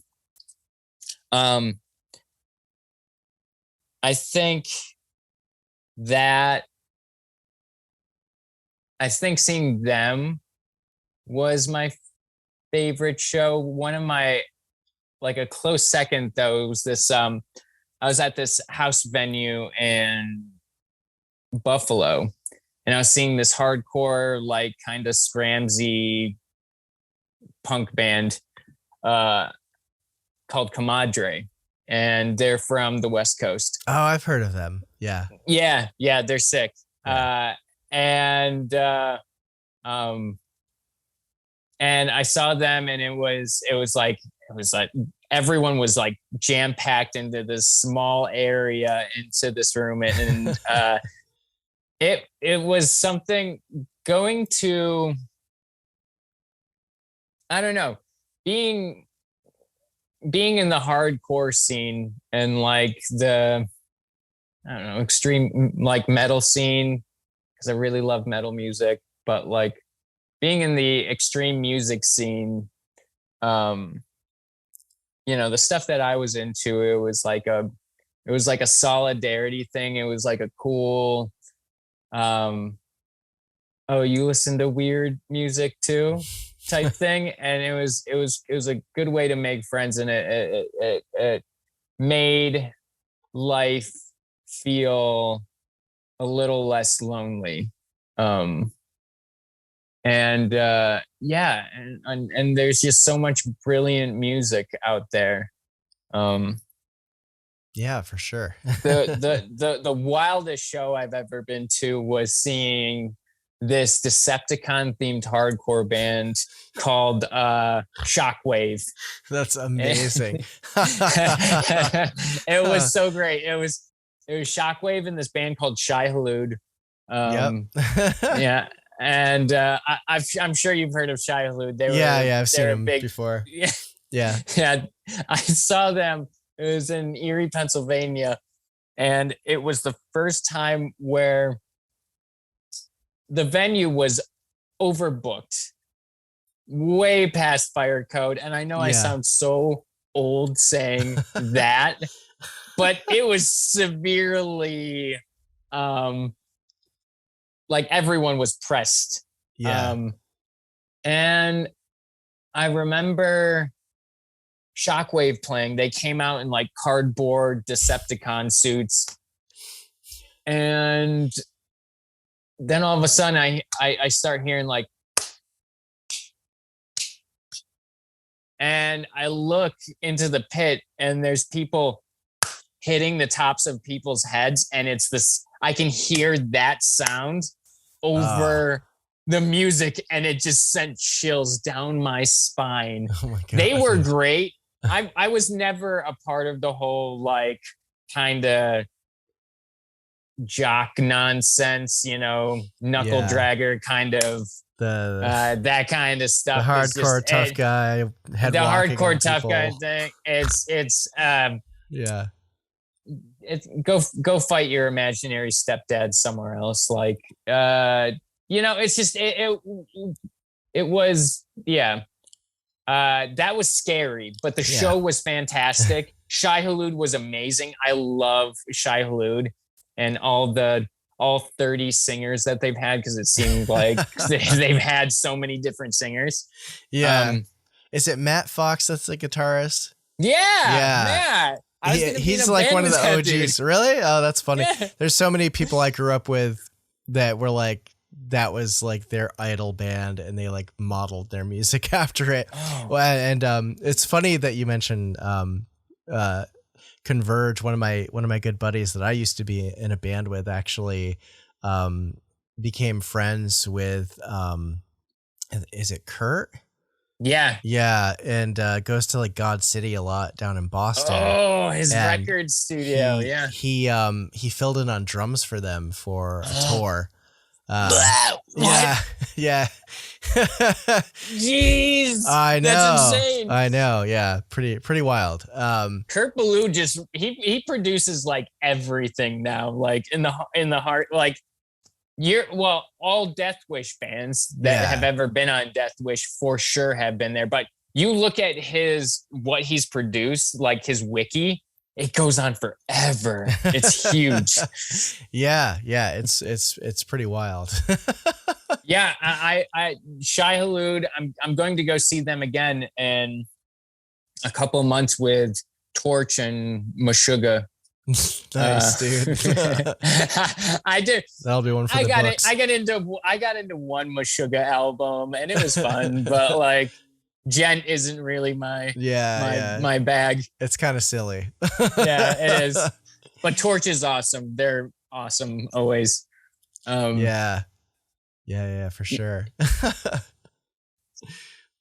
I think seeing them was my favorite show. One of my, like, a close second though was this I was at this house venue in Buffalo, and I was seeing this hardcore, like, kind of scramsy punk band called Comadre, and they're from the West Coast. Oh, I've heard of them. Yeah, they're sick. Yeah. And I saw them, and it was like everyone was like jam packed into this small area into this room, and it was something going to, I don't know, being in the hardcore scene and like the, I don't know, extreme like metal scene, because I really love metal music, but like being in the extreme music scene, you know, the stuff that I was into, it was like a solidarity thing. It was like a cool, oh, you listen to weird music too type thing. And it was a good way to make friends, and it made life feel a little less lonely. And there's just so much brilliant music out there. Yeah, for sure. the wildest show I've ever been to was seeing this Decepticon themed hardcore band called Shockwave. That's amazing. It was so great. It was Shockwave and this band called Shai Hulud. Yeah. And I'm sure you've heard of Shai Hulud. I've seen them before. Yeah. I saw them. It was in Erie, Pennsylvania, and it was the first time where the venue was overbooked, way past fire code. And I know I sound so old saying that, but it was severely, like, everyone was pressed. Yeah. And I remember Shockwave playing. They came out in like cardboard Decepticon suits. And then all of a sudden I start hearing like, and I look into the pit, and there's people hitting the tops of people's heads. And it's this, I can hear that sound over the music, and it just sent chills down my spine. Oh my God. They were great. I was never a part of the whole like kind of jock nonsense, you know, knuckle dragger kind kind of that kind of stuff. The hardcore tough guy. The hardcore tough guy thing. It's go fight your imaginary stepdad somewhere else. Like, you know, it's just, it was, that was scary, but the show was fantastic. Shai Hulud was amazing. I love Shai Hulud and all 30 singers that they've had, because it seemed like they've had so many different singers. Yeah. Is it Matt Fox that's the guitarist? Yeah. He's like one of the OGs. Really? Oh, that's funny. Yeah. There's so many people I grew up with that were like, that was like their idol band, and they like modeled their music after it. Oh. Well, and it's funny that you mentioned Converge. One of my good buddies that I used to be in a band with actually became friends with is it Kurt? Yeah, and goes to like God City a lot down in Boston. Oh, his record studio. He filled in on drums for them for a tour. Yeah, Yeah. Jeez. I know. That's insane. I know. Yeah. Pretty wild. Kurt Ballou just he produces like everything now, like in the heart, like all Death Wish fans that have ever been on Death Wish for sure have been there. But you look at what he's produced, like his wiki, it goes on forever. It's huge. Yeah. It's pretty wild. Yeah, I Shai Hulud, I'm going to go see them again in a couple of months with Torch and Meshuggah. Nice, dude. I did. That'll be one for the books. I got into one Meshuggah album and it was fun, but like Gent isn't really my bag. It's kind of silly. Yeah, it is. But Torch is awesome. They're awesome always. Yeah, for sure.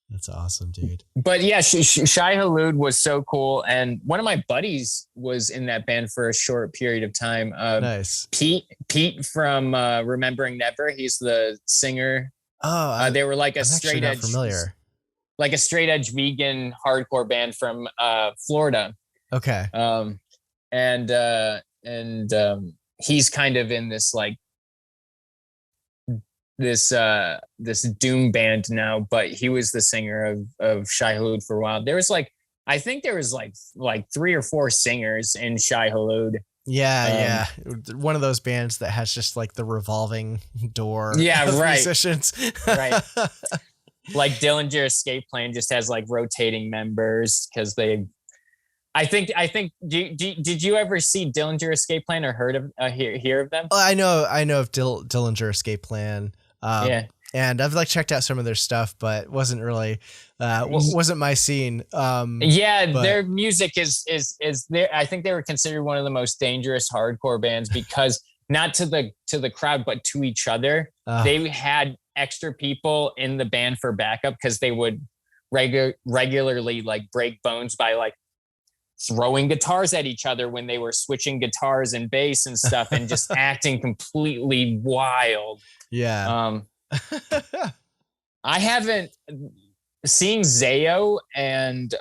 That's awesome, dude. But yeah, Shai Hulud was so cool. And one of my buddies was in that band for a short period of time. Nice. Pete from Remembering Never. He's the singer. Oh, they were like a straight edge, familiar. Like a straight edge vegan hardcore band from Florida. Okay. He's kind of in this like this doom band now, but he was the singer of Shai Hulud for a while. There was I think there was like 3 or 4 singers in Shai Hulud. Yeah. One of those bands that has just like the revolving door. Yeah, of right. Musicians. Right. Like Dillinger Escape Plan just has like rotating members because I think did you ever see Dillinger Escape Plan or heard of hear of them? I know of Dillinger Escape Plan. Yeah. And I've like checked out some of their stuff, but wasn't really wasn't my scene. Their music is there. I think they were considered one of the most dangerous hardcore bands because not to the crowd, but to each other. They had extra people in the band for backup because they would regularly like break bones by like throwing guitars at each other when they were switching guitars and bass and stuff and just acting completely wild. Yeah. I haven't seen Zayo and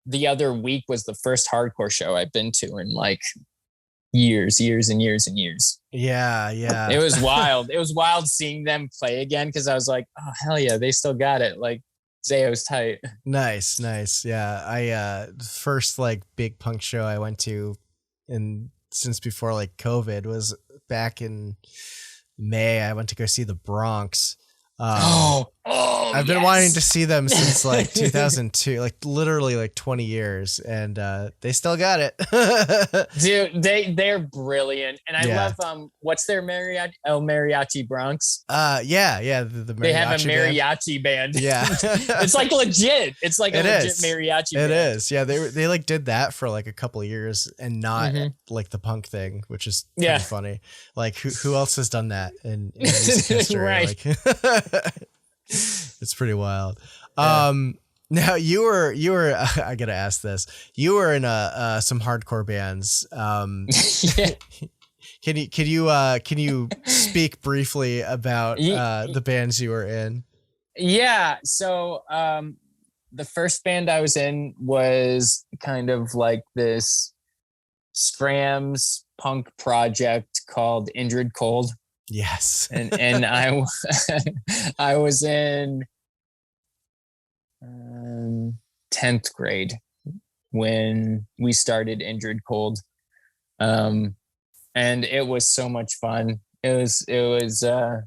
the other week was the first hardcore show I've been to in like years and years. Yeah. It was wild. It was wild seeing them play again because I was like, oh hell yeah, they still got it. Like Zayo's tight. Nice. Yeah. I first like big punk show I went to since before like COVID was back in May. I went to go see the Bronx. I've been wanting to see them since like 2002, like literally like 20 years, and they still got it. Dude, they're brilliant, and I love what's their mariachi Bronx? The mariachi they have a mariachi band. Yeah. It's like legit. It's like legit mariachi band. It is. Yeah, they like did that for like a couple of years and not like the punk thing, which is pretty funny. Like who else has done that in music history? Right. Like, it's pretty wild. Yeah. Now you were I gotta ask this. You were in some hardcore bands. Can you speak briefly about the bands you were in? Yeah. So the first band I was in was kind of like this Scrams punk project called Injured Cold. Yes. and I was in 10th grade when we started Injured Cold. And it was so much fun. It was an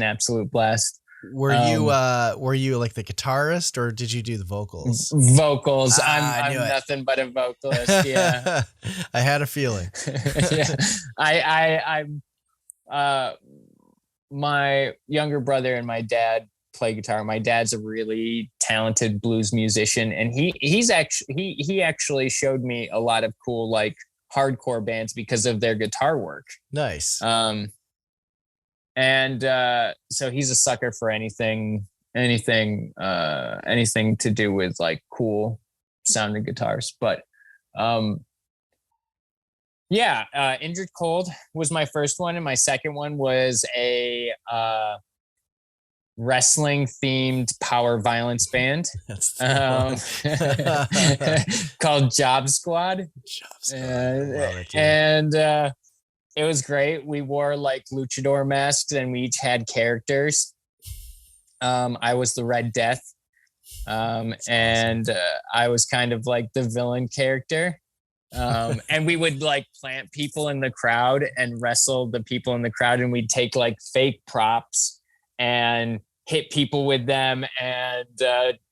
absolute blast. Were you like the guitarist or did you do the vocals? Vocals. I'm nothing but a vocalist. Yeah. I had a feeling. Yeah. My younger brother and my dad play guitar. My dad's a really talented blues musician, and he actually showed me a lot of cool like hardcore bands because of their guitar work. Nice. So he's a sucker for anything to do with like cool sounding guitars. But Yeah, Injured Cold was my first one, and my second one was a wrestling themed power violence band called Job Squad. Love it, dude. And it was great. We wore like luchador masks, and we each had characters. I was the Red Death, and I was kind of like the villain character. And we would like plant people in the crowd and wrestle the people in the crowd, and we'd take like fake props and hit people with them, and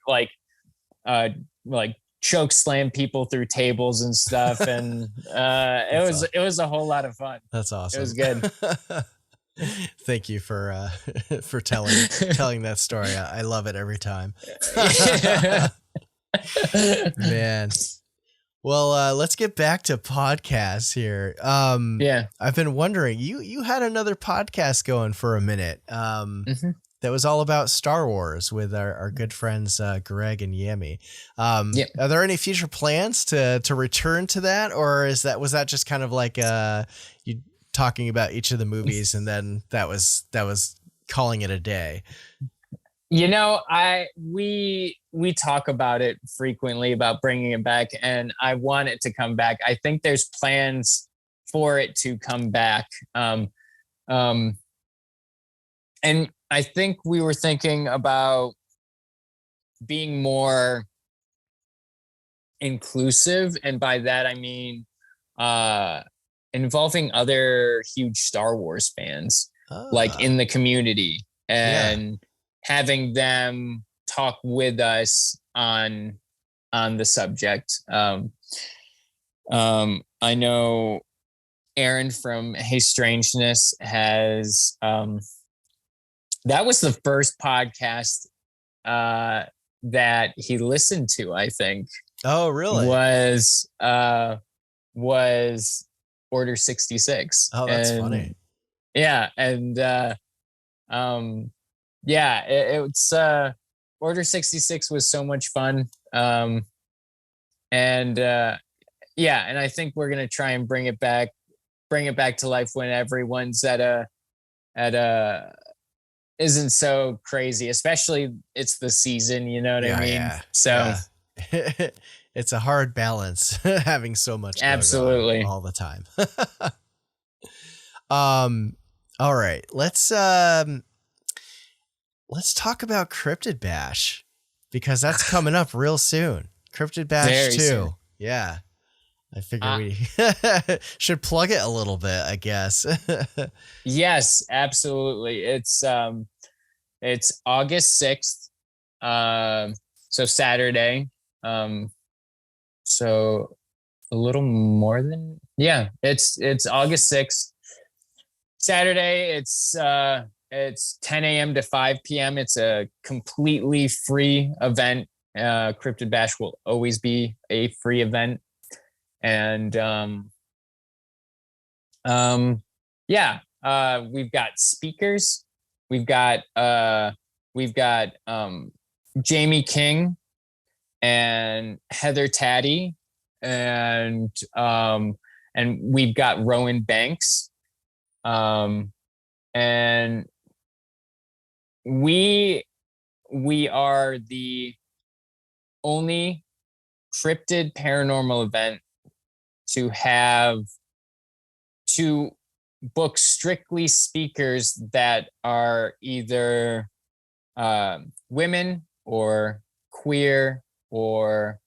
like choke slam people through tables and stuff. And it was a whole lot of fun. That's awesome. It was good. Thank you for telling that story. I love it every time. Man. Well, let's get back to podcasts here. Yeah, I've been wondering, you had another podcast going for a minute. That was all about Star Wars with our good friends Greg and Yami. Are there any future plans to return to that, or was that just kind of like you talking about each of the movies and then that was calling it a day? You know, we talk about it frequently about bringing it back, and I want it to come back. I think there's plans for it to come back. And I think we were thinking about being more inclusive, and by that I mean involving other huge Star Wars fans like in the community, and having them talk with us on the subject. I know Aaron from Hey Strangeness has that was the first podcast that he listened to, I think. Oh, really? Was Order 66. Oh, that's funny. Yeah, and it's Order 66 was so much fun. And I think we're gonna try and bring it back to life when everyone's at a isn't so crazy, especially it's the season, you know what I mean? Yeah. So it's a hard balance having so much absolutely all the time. All right, let's talk about Cryptid Bash, because that's coming up real soon. Cryptid Bash Very 2. soon. Yeah. I figure we should plug it a little bit, I guess. Yes, absolutely. It's August 6th. So Saturday. So a little more than, it's August 6th. Saturday, it's 10 a.m. to 5 p.m. It's a completely free event. Cryptid Bash will always be a free event. And we've got speakers. We've got Jamie King and Heather Taddy, and we've got Rowan Banks. And we are the only cryptid paranormal event to book strictly speakers that are either women or queer or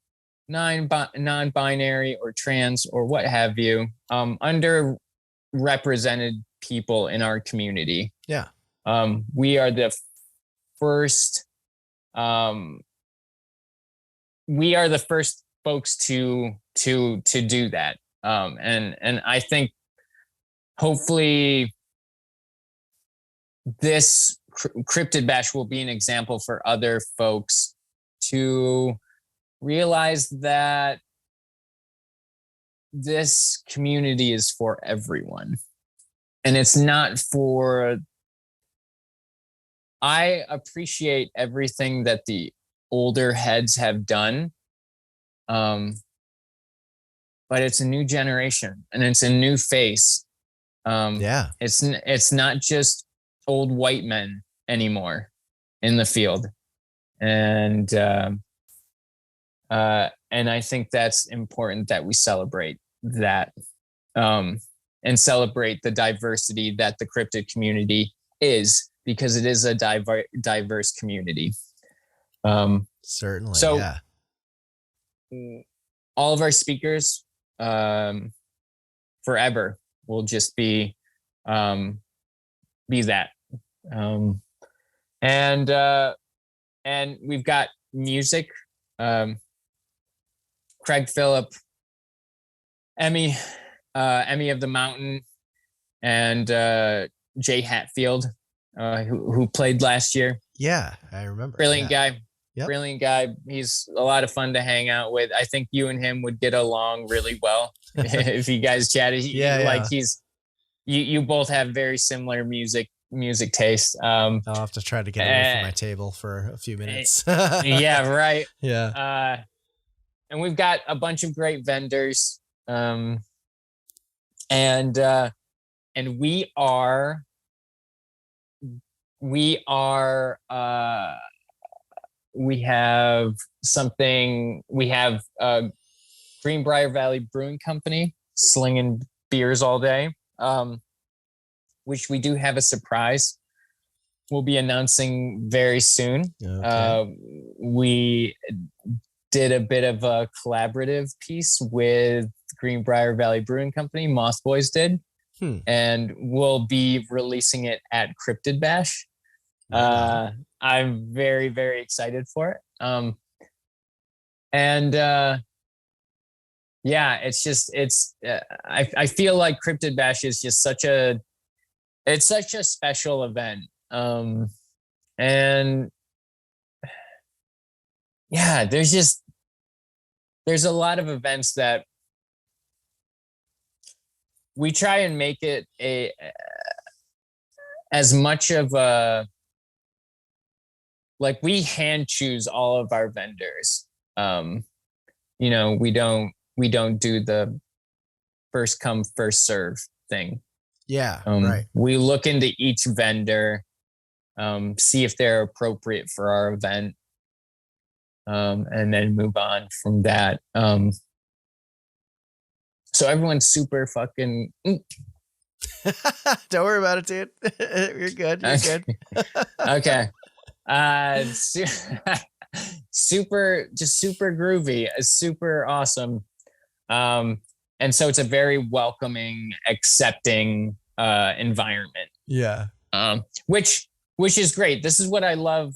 non-binary or trans or what have you, underrepresented people in our community. Yeah. We are the first folks to do that. And I think hopefully this Cryptid Bash will be an example for other folks to realize that this community is for everyone. And it's not for... I appreciate everything that the older heads have done. but it's a new generation and it's a new face. It's not just old white men anymore in the field. And I think that's important that we celebrate that, and celebrate the diversity that the cryptid community is, because it is a diverse community. Certainly. So yeah. all of our speakers, forever will just be that. And we've got music. Craig Phillip, Emmy of the Mountain, and Jay Hatfield, who played last year. Yeah, I remember. Brilliant guy. Yep. Brilliant guy. He's a lot of fun to hang out with. I think you and him would get along really well if you guys chatted. You both have very similar music taste. I'll have to try to get away from my table for a few minutes. Yeah, right. Yeah. And we've got a bunch of great vendors. And we have Greenbrier Valley Brewing Company slinging beers all day, which we do have a surprise we'll be announcing very soon. Okay. We did a bit of a collaborative piece with Greenbrier Valley Brewing Company, Mothboys did, and we'll be releasing it at Cryptid Bash. I'm very, very excited for it. I feel like Cryptid Bash is just such a special event. There's a lot of events that we try and make it as much of a, like, we hand choose all of our vendors. We don't do the first come, first serve thing. Yeah. Right. We look into each vendor, see if they're appropriate for our event, and then move on from that. So everyone's super fucking. Don't worry about it, dude. You're good. You're good. Okay. Super groovy, super awesome. And so it's a very welcoming, accepting environment. Yeah. Which is great. This is what I love,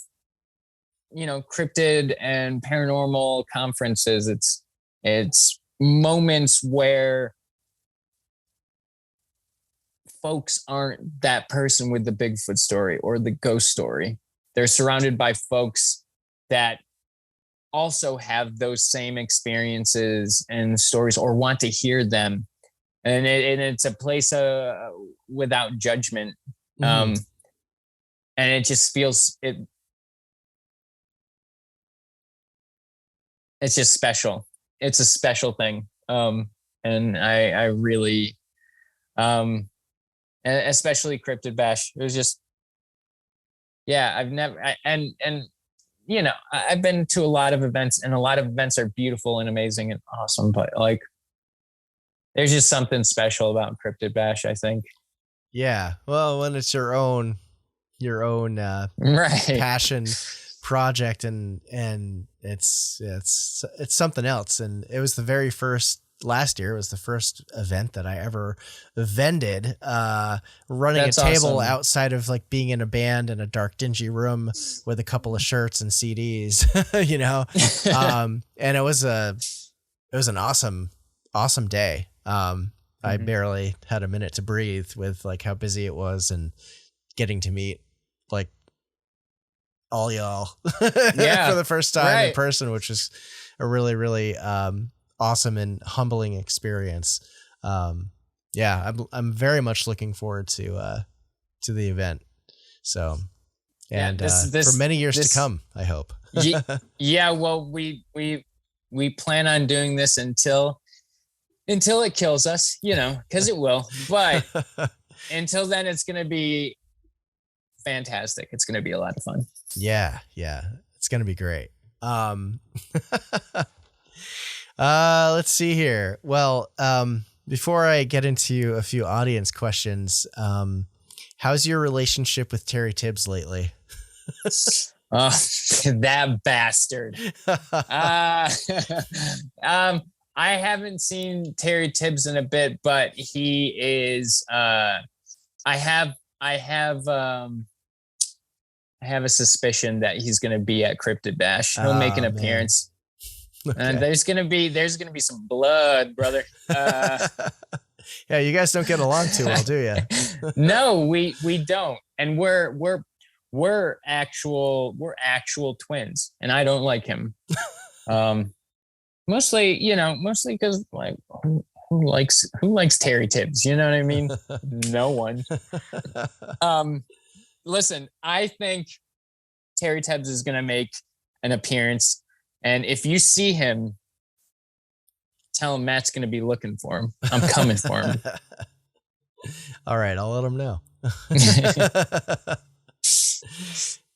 cryptid and paranormal conferences. It's moments where folks aren't that person with the Bigfoot story or the ghost story. They're surrounded by folks that also have those same experiences and stories, or want to hear them. And it's a place without judgment. And it just feels it's just special. It's a special thing. And I really, and especially Cryptid Bash, it was just, I've been to a lot of events, and a lot of events are beautiful and amazing and awesome, but like, there's just something special about Cryptid Bash, I think. Yeah. Well, when it's your own right passion project, and it's something else. And it was last year was the first event that I ever vended, running That's a table awesome. Outside of like being in a band in a dark, dingy room with a couple of shirts and CDs, and it was an awesome day. I barely had a minute to breathe with like how busy it was, and getting to meet like all y'all for the first time in person, which is a really, really, awesome and humbling experience. I'm very much looking forward to the event. So, and for many years to come, I hope. Well, we plan on doing this until until it kills us, because it will. But until then, it's going to be fantastic. It's going to be a lot of fun. Yeah. It's going to be great. Let's see here. Well, before I get into a few audience questions, how's your relationship with Terry Tibbs lately? That bastard. I haven't seen Terry Tibbs in a bit, but he is. I have a suspicion that he's going to be at Cryptid Bash. He'll make an appearance. Okay. And there's gonna be some blood, brother. Yeah, you guys don't get along too well, do you? No, we don't, and we're actual twins, and I don't like him. Mostly because like who likes Terry Tibbs? You know what I mean? No one. Listen, I think Terry Tibbs is gonna make an appearance. And if you see him, tell him Matt's going to be looking for him. I'm coming for him. All right. I'll let him know.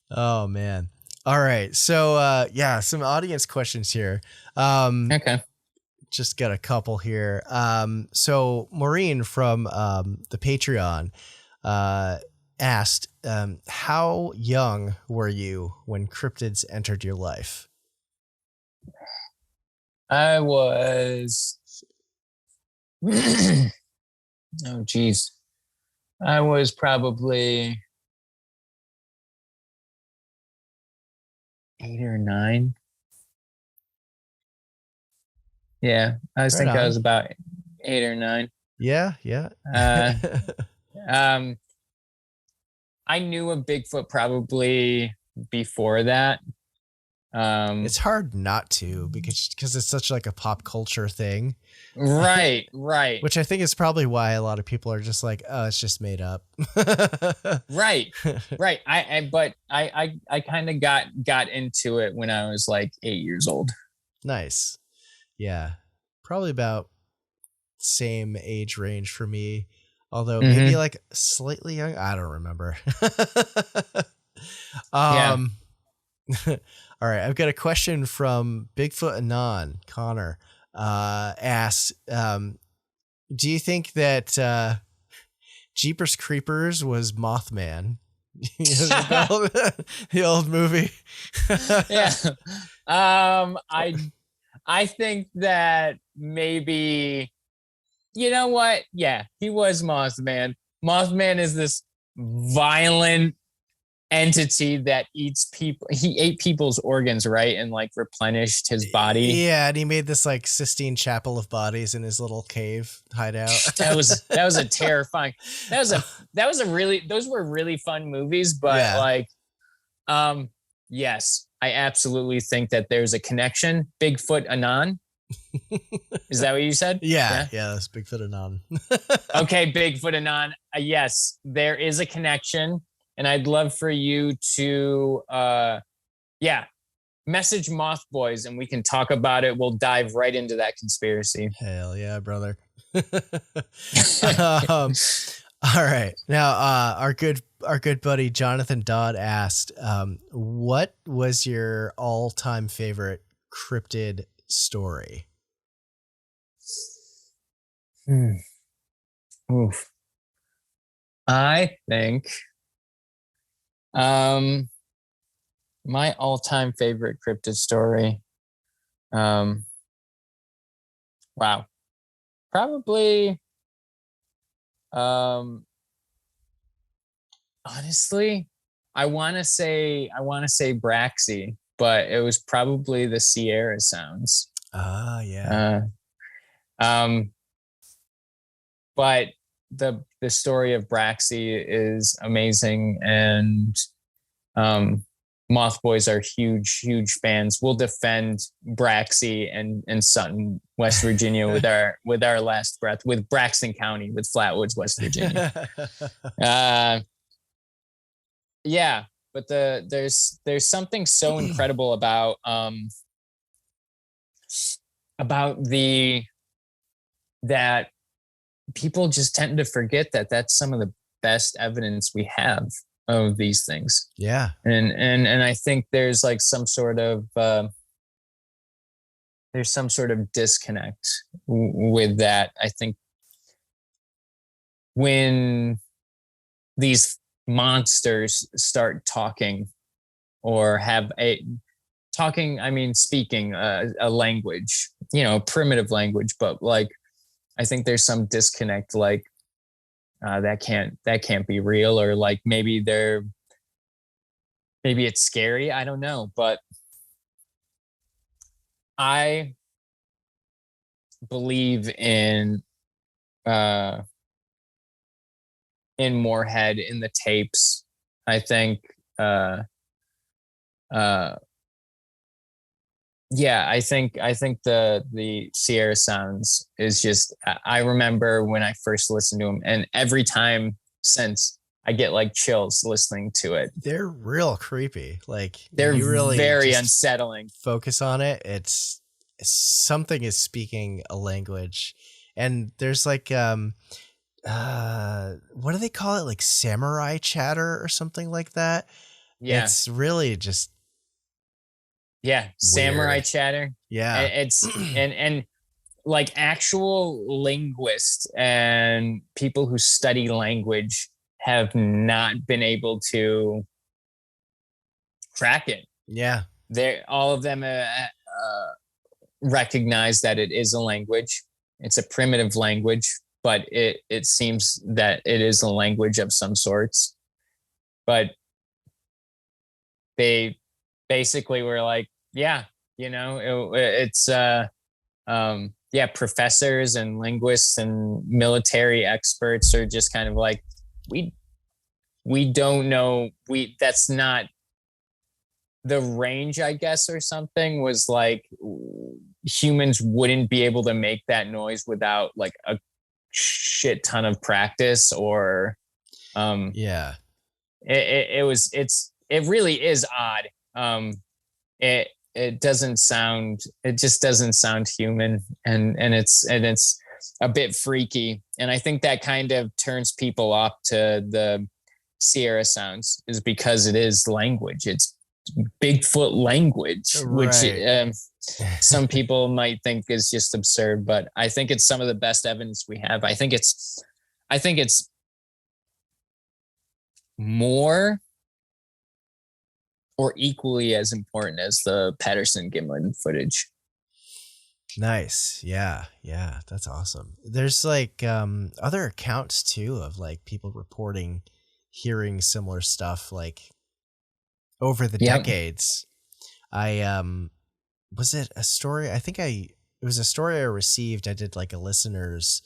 Oh, man. All right. So, some audience questions here. Okay. Just got a couple here. So Maureen from the Patreon asked, how young were you when cryptids entered your life? I was, oh geez, I was probably 8 or 9. Yeah, I was about 8 or 9. Yeah. I knew of Bigfoot probably before that. It's hard not to because it's such like a pop culture thing. Right. Which I think is probably why a lot of people are just like, oh, it's just made up. Right. I kind of got into it when I was like 8 years old. Nice. Yeah. Probably about same age range for me. Although maybe like slightly young. I don't remember. Yeah. All right, I've got a question from Bigfoot Anon. Connor asked, do you think that Jeepers Creepers was Mothman? The old movie. Yeah. I think that maybe, you know what? Yeah, he was Mothman. Mothman is this violent entity that eats people. He ate people's organs, right, and like replenished his body. Yeah, and he made this like Sistine Chapel of bodies in his little cave hideout. That was a terrifying. Those were really fun movies, but yes, I absolutely think that there's a connection. Bigfoot Anon. Is that what you said? Yeah, that's Bigfoot Anon. Okay, Bigfoot Anon. Yes, there is a connection. And I'd love for you to, message Mothboys and we can talk about it. We'll dive right into that conspiracy. Hell yeah, brother. All right. Now, our good buddy Jonathan Dodd asked, what was your all-time favorite cryptid story? Oof. I think my all-time favorite cryptid story. Wow. Probably honestly, I want to say Braxy, but it was probably the Sierra Sounds. Yeah. But the story of Braxy is amazing, and Mothboys are huge fans. We'll defend Braxy and Sutton, West Virginia, with our last breath, with Braxton County, with Flatwoods, West Virginia. But there's something so incredible about the that people just tend to forget that that's some of the best evidence we have of these things. Yeah. And I think there's like some sort of disconnect with that. I think when these monsters start talking or have speaking a language, primitive language, but like, I think there's some disconnect, like that can't be real, or like maybe it's scary. I don't know, but I believe in Moorhead, in the tapes. I think I think the Sierra Sounds is just, I remember when I first listened to them, and every time since, I get like chills listening to it. They're real creepy. Like, they're you really very unsettling. Focus on it. It's something is speaking a language, and there's like what do they call it? Like samurai chatter or something like that. Yeah, it's really just samurai weird. chatter. Yeah, it's and like actual linguists and people who study language have not been able to crack it. Yeah, all of them recognize that it is a language. It's a primitive language, but it seems that it is a language of some sorts. But they basically were like, professors and linguists and military experts are just kind of like, we don't know. That's not the range, I guess, or something, was like humans wouldn't be able to make that noise without like a shit ton of practice, or it really is odd. It just doesn't sound human, and it's a bit freaky, and I think that kind of turns people off to the Sierra Sounds, is because it is language. It's Bigfoot language, right. Which some people might think is just absurd, but I think it's some of the best evidence we have. I think it's more or equally as important as the Patterson-Gimlin footage. Nice. Yeah, that's awesome. There's like other accounts too of like people reporting hearing similar stuff like over the decades. Was it a story? I think it was a story I received. I did like a listener's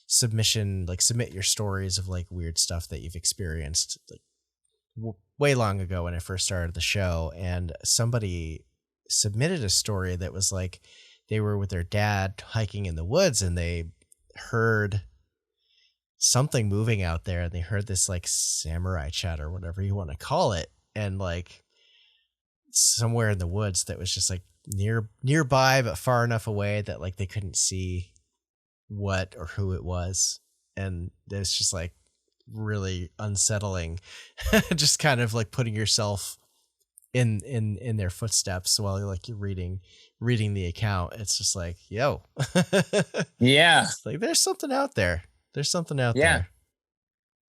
submission, like submit your stories of like weird stuff that you've experienced, like way long ago when I first started the show, and somebody submitted a story that was like they were with their dad hiking in the woods and they heard something moving out there, and they heard this like samurai chat or whatever you want to call it, and like somewhere in the woods that was just like nearby but far enough away that like they couldn't see what or who it was, and it's just like really unsettling. Just kind of like putting yourself in their footsteps while you're reading the account. It's just like, yo. Yeah, like there's something out there. There.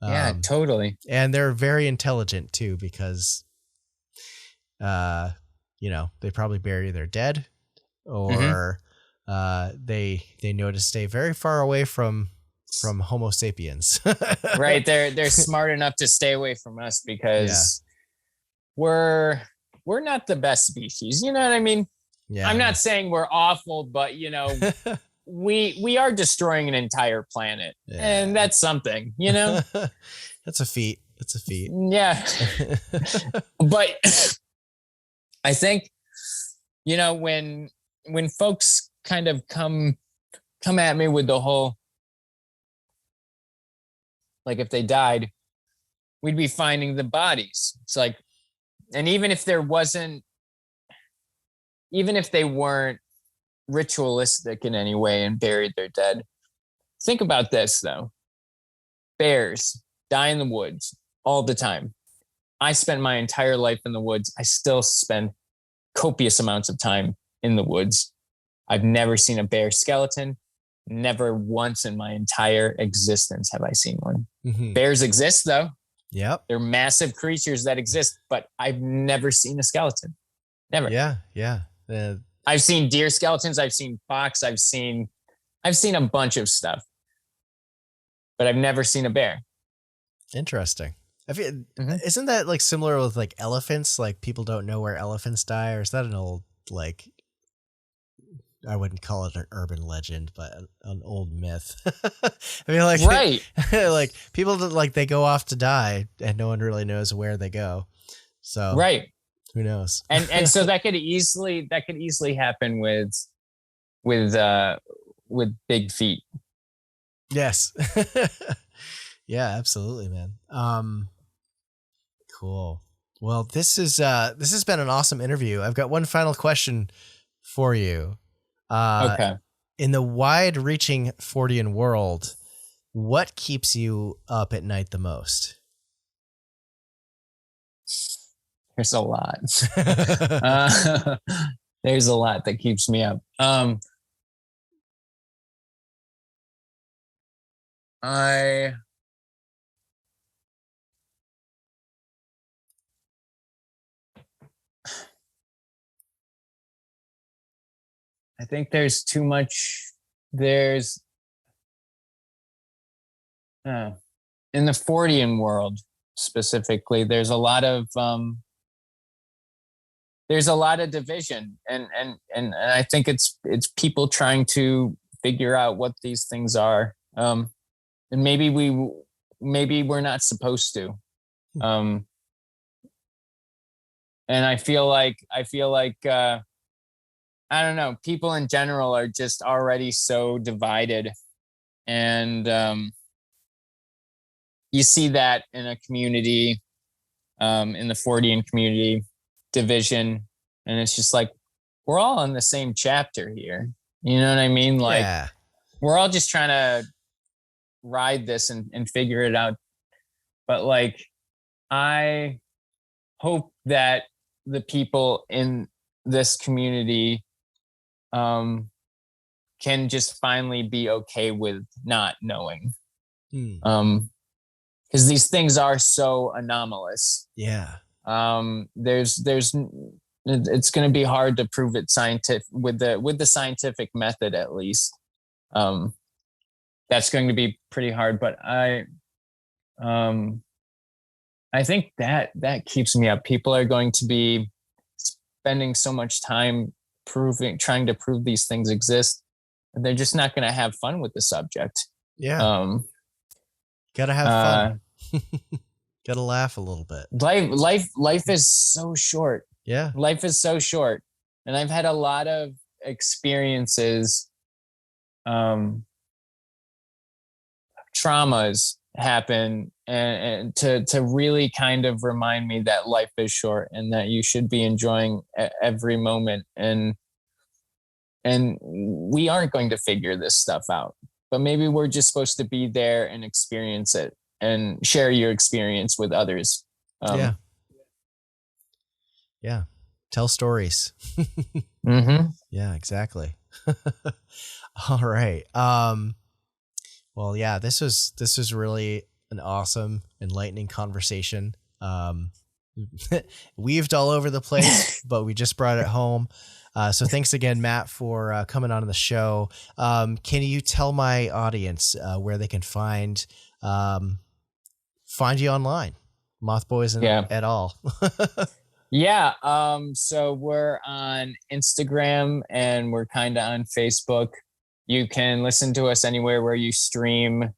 Yeah, totally. And they're very intelligent too, because they probably bury their dead, or they know to stay very far away from Homo sapiens. Right. They're smart enough to stay away from us because we're not the best species. You know what I mean? Yeah. I'm not saying we're awful, but we are destroying an entire planet, and that's something, That's a feat. Yeah. But I think, when folks kind of come at me with the whole, like, if they died, we'd be finding the bodies. It's like, and even if they weren't ritualistic in any way and buried their dead. Think about this, though. Bears die in the woods all the time. I spent my entire life in the woods. I still spend copious amounts of time in the woods. I've never seen a bear skeleton. Never once in my entire existence have I seen one. Mm-hmm. Bears exist, though. Yep. They're massive creatures that exist, but I've never seen a skeleton. Never. Yeah. I've seen deer skeletons. I've seen fox. I've seen a bunch of stuff, but I've never seen a bear. Interesting. Isn't that like similar with like elephants? Like people don't know where elephants die, or is that an old, like, I wouldn't call it an urban legend, but an old myth. I mean, like, right. Like people like they go off to die and no one really knows where they go. So right. Who knows? And so that could easily happen with big feet. Yes. Yeah, absolutely, man. Cool. Well, this has been an awesome interview. I've got one final question for you. Okay. In the wide-reaching Fortean world, what keeps you up at night the most? There's a lot. There's a lot that keeps me up. I think there's too much. There's in the Fortean world specifically, there's a lot of division, and I think it's people trying to figure out what these things are, and maybe we're not supposed to, and I feel like I don't know, people in general are just already so divided, and you see that in a community, in the Fortean community, division, and it's just like we're all in the same chapter here. You know what I mean? Like, yeah. We're all just trying to ride this and figure it out. But like, I hope that the people in this community can just finally be okay with not knowing. Because these things are so anomalous. Yeah. It's going to be hard to prove it scientific with the scientific method, at least. That's going to be pretty hard, but I think that keeps me up. People are going to be spending so much time trying to prove these things exist. They're just not going to have fun with the subject. Yeah. Gotta have fun. Gotta laugh a little bit. Life is so short. Yeah. Life is so short. And I've had a lot of experiences, traumas happen and to really kind of remind me that life is short and that you should be enjoying every moment. And we aren't going to figure this stuff out, but maybe we're just supposed to be there and experience it and share your experience with others. Yeah. Tell stories. Mm-hmm. Yeah, exactly. All right. Well, yeah, this was really an awesome, enlightening conversation. Weaved all over the place, but we just brought it home. So thanks again, Matt, for coming on the show. Can you tell my audience where they can find you online? Mothboys and et al. Yeah. So we're on Instagram and we're kind of on Facebook. You can listen to us anywhere where you stream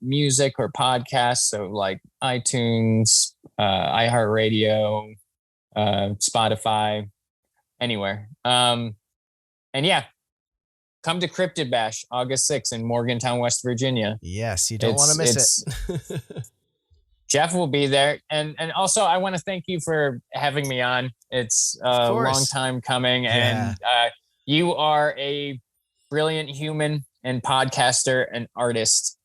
music or podcasts. So like iTunes, iHeartRadio, Spotify, anywhere. And yeah, come to Cryptid Bash August 6th in Morgantown, West Virginia. Yes, you don't want to miss it. Jeff will be there. And also I want to thank you for having me on. It's a long time coming. Yeah. And You are a brilliant human and podcaster and artist.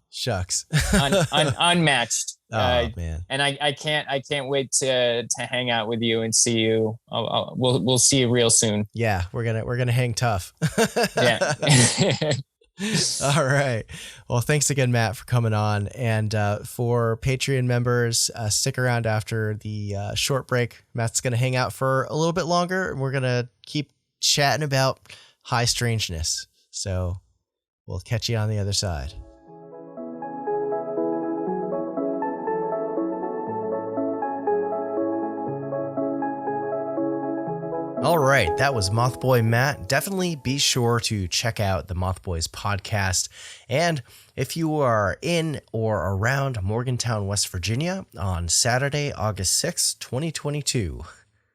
Shucks. Unmatched. Man. And I can't wait to hang out with you and see you. We'll see you real soon. Yeah, we're gonna hang tough. Yeah. All right. Well, thanks again, Matt, for coming on. And for Patreon members, stick around after the short break. Matt's gonna hang out for a little bit longer, and we're gonna keep chatting about high strangeness. So we'll catch you on the other side. All right, that was Mothboy Matt. Definitely be sure to check out the Mothboys podcast. And if you are in or around Morgantown, West Virginia on Saturday, August 6th, 2022,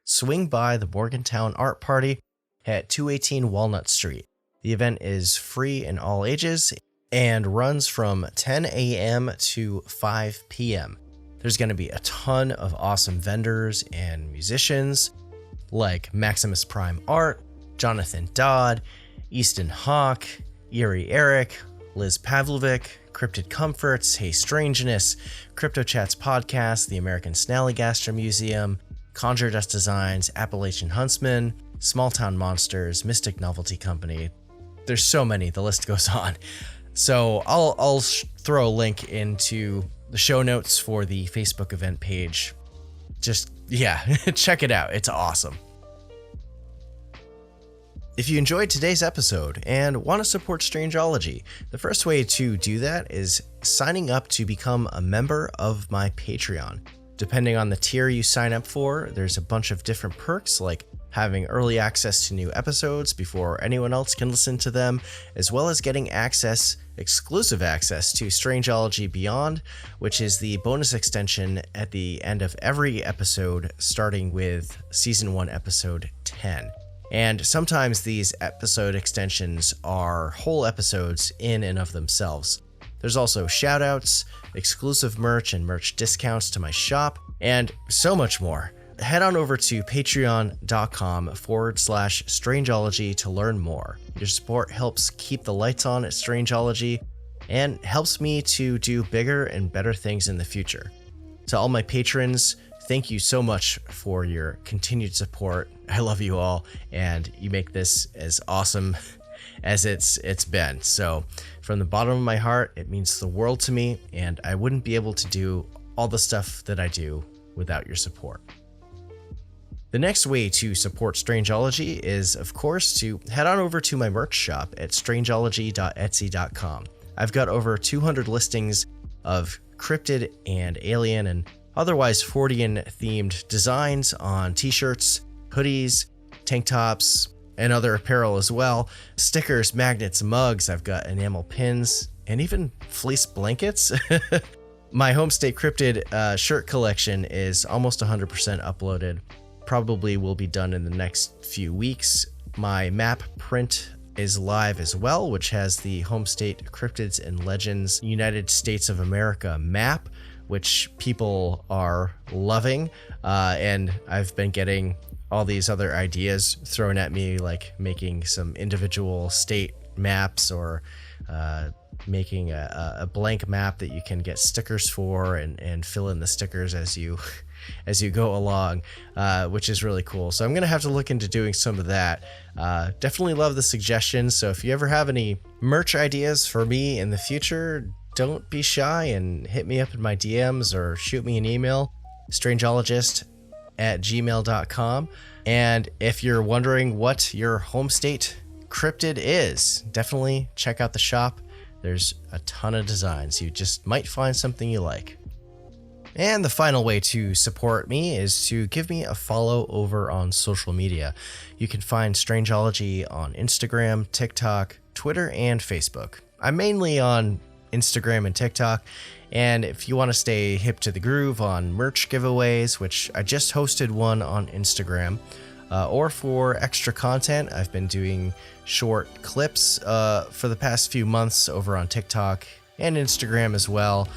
swing by the Morgantown Art Party at 218 Walnut Street. The event is free in all ages and runs from 10 a.m. to 5 p.m. There's going to be a ton of awesome vendors and musicians like Maximus Prime Art, Jonathan Dodd, Easton Hawk, Erie Eric, Liz Pavlovic, Cryptid Comforts, Hey Strangeness, Crypto Chats Podcast, the American Snallygaster Museum, Conjure Dust Designs, Appalachian Huntsman, Small Town Monsters, Mystic Novelty Company. There's so many, the list goes on. So I'll throw a link into the show notes for the Facebook event page. Just, check it out. It's awesome. If you enjoyed today's episode and want to support Strangeology, the first way to do that is signing up to become a member of my Patreon. Depending on the tier you sign up for, there's a bunch of different perks like having early access to new episodes before anyone else can listen to them, as well as getting exclusive access to Strangeology Beyond, which is the bonus extension at the end of every episode, starting with Season 1, Episode 10. And sometimes these episode extensions are whole episodes in and of themselves. There's also shoutouts, exclusive merch and merch discounts to my shop, and so much more. Head on over to patreon.com/Strangeology to learn more. Your support helps keep the lights on at Strangeology and helps me to do bigger and better things in the future. To all my patrons, thank you so much for your continued support. I love you all, and you make this as awesome as it's been. So from the bottom of my heart, it means the world to me, and I wouldn't be able to do all the stuff that I do without your support. The next way to support Strangeology is, of course, to head on over to my merch shop at strangeology.etsy.com. I've got over 200 listings of cryptid and alien and otherwise Fortean-themed designs on t-shirts, hoodies, tank tops, and other apparel as well. Stickers, magnets, mugs, I've got enamel pins, and even fleece blankets. My Homestate Cryptid shirt collection is almost 100% uploaded. Probably will be done in the next few weeks. My map print is live as well, which has the Homestate Cryptids and Legends United States of America map, which people are loving. And I've been getting all these other ideas thrown at me, like making some individual state maps or making a blank map that you can get stickers for and fill in the stickers as you go along, which is really cool. So I'm going to have to look into doing some of that. Definitely love the suggestions. So if you ever have any merch ideas for me in the future, don't be shy and hit me up in my DMs or shoot me an email, strangeologist@gmail.com. And if you're wondering what your home state cryptid is, definitely check out the shop. There's a ton of designs. You just might find something you like. And the final way to support me is to give me a follow over on social media. You can find Strangeology on Instagram, TikTok, Twitter, and Facebook. I'm mainly on Instagram and TikTok, and if you want to stay hip to the groove on merch giveaways, which I just hosted one on Instagram, or for extra content, I've been doing short clips for the past few months over on TikTok and Instagram as well,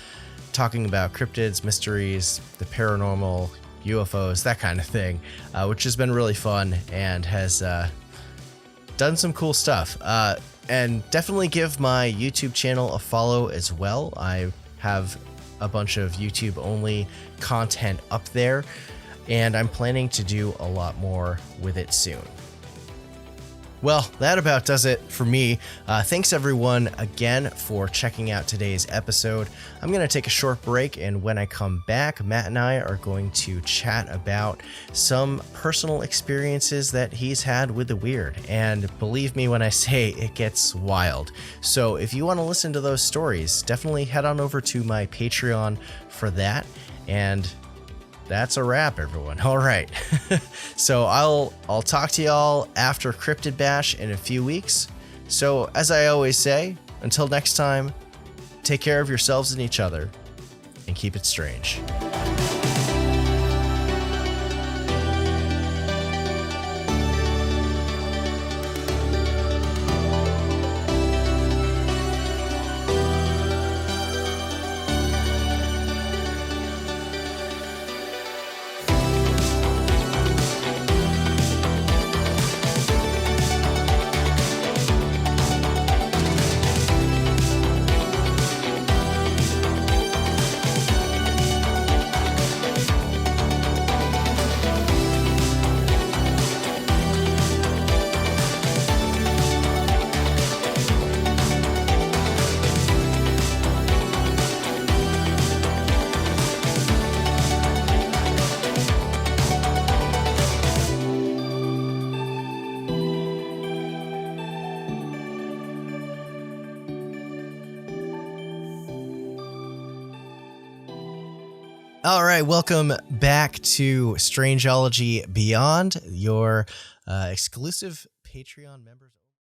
talking about cryptids, mysteries, the paranormal, UFOs, that kind of thing, which has been really fun and has done some cool stuff. And definitely give my YouTube channel a follow as well. I have a bunch of YouTube only content up there, and I'm planning to do a lot more with it soon. Well, that about does it for me. Thanks everyone again for checking out today's episode. I'm going to take a short break, and when I come back, Matt and I are going to chat about some personal experiences that he's had with the weird. And believe me when I say it gets wild. So if you want to listen to those stories, definitely head on over to my Patreon for that. And that's a wrap, everyone. All right. So I'll talk to y'all after Cryptid Bash in a few weeks. So as I always say, until next time, take care of yourselves and each other, and keep it strange. All right, welcome back to Strangeology Beyond, your exclusive Patreon members.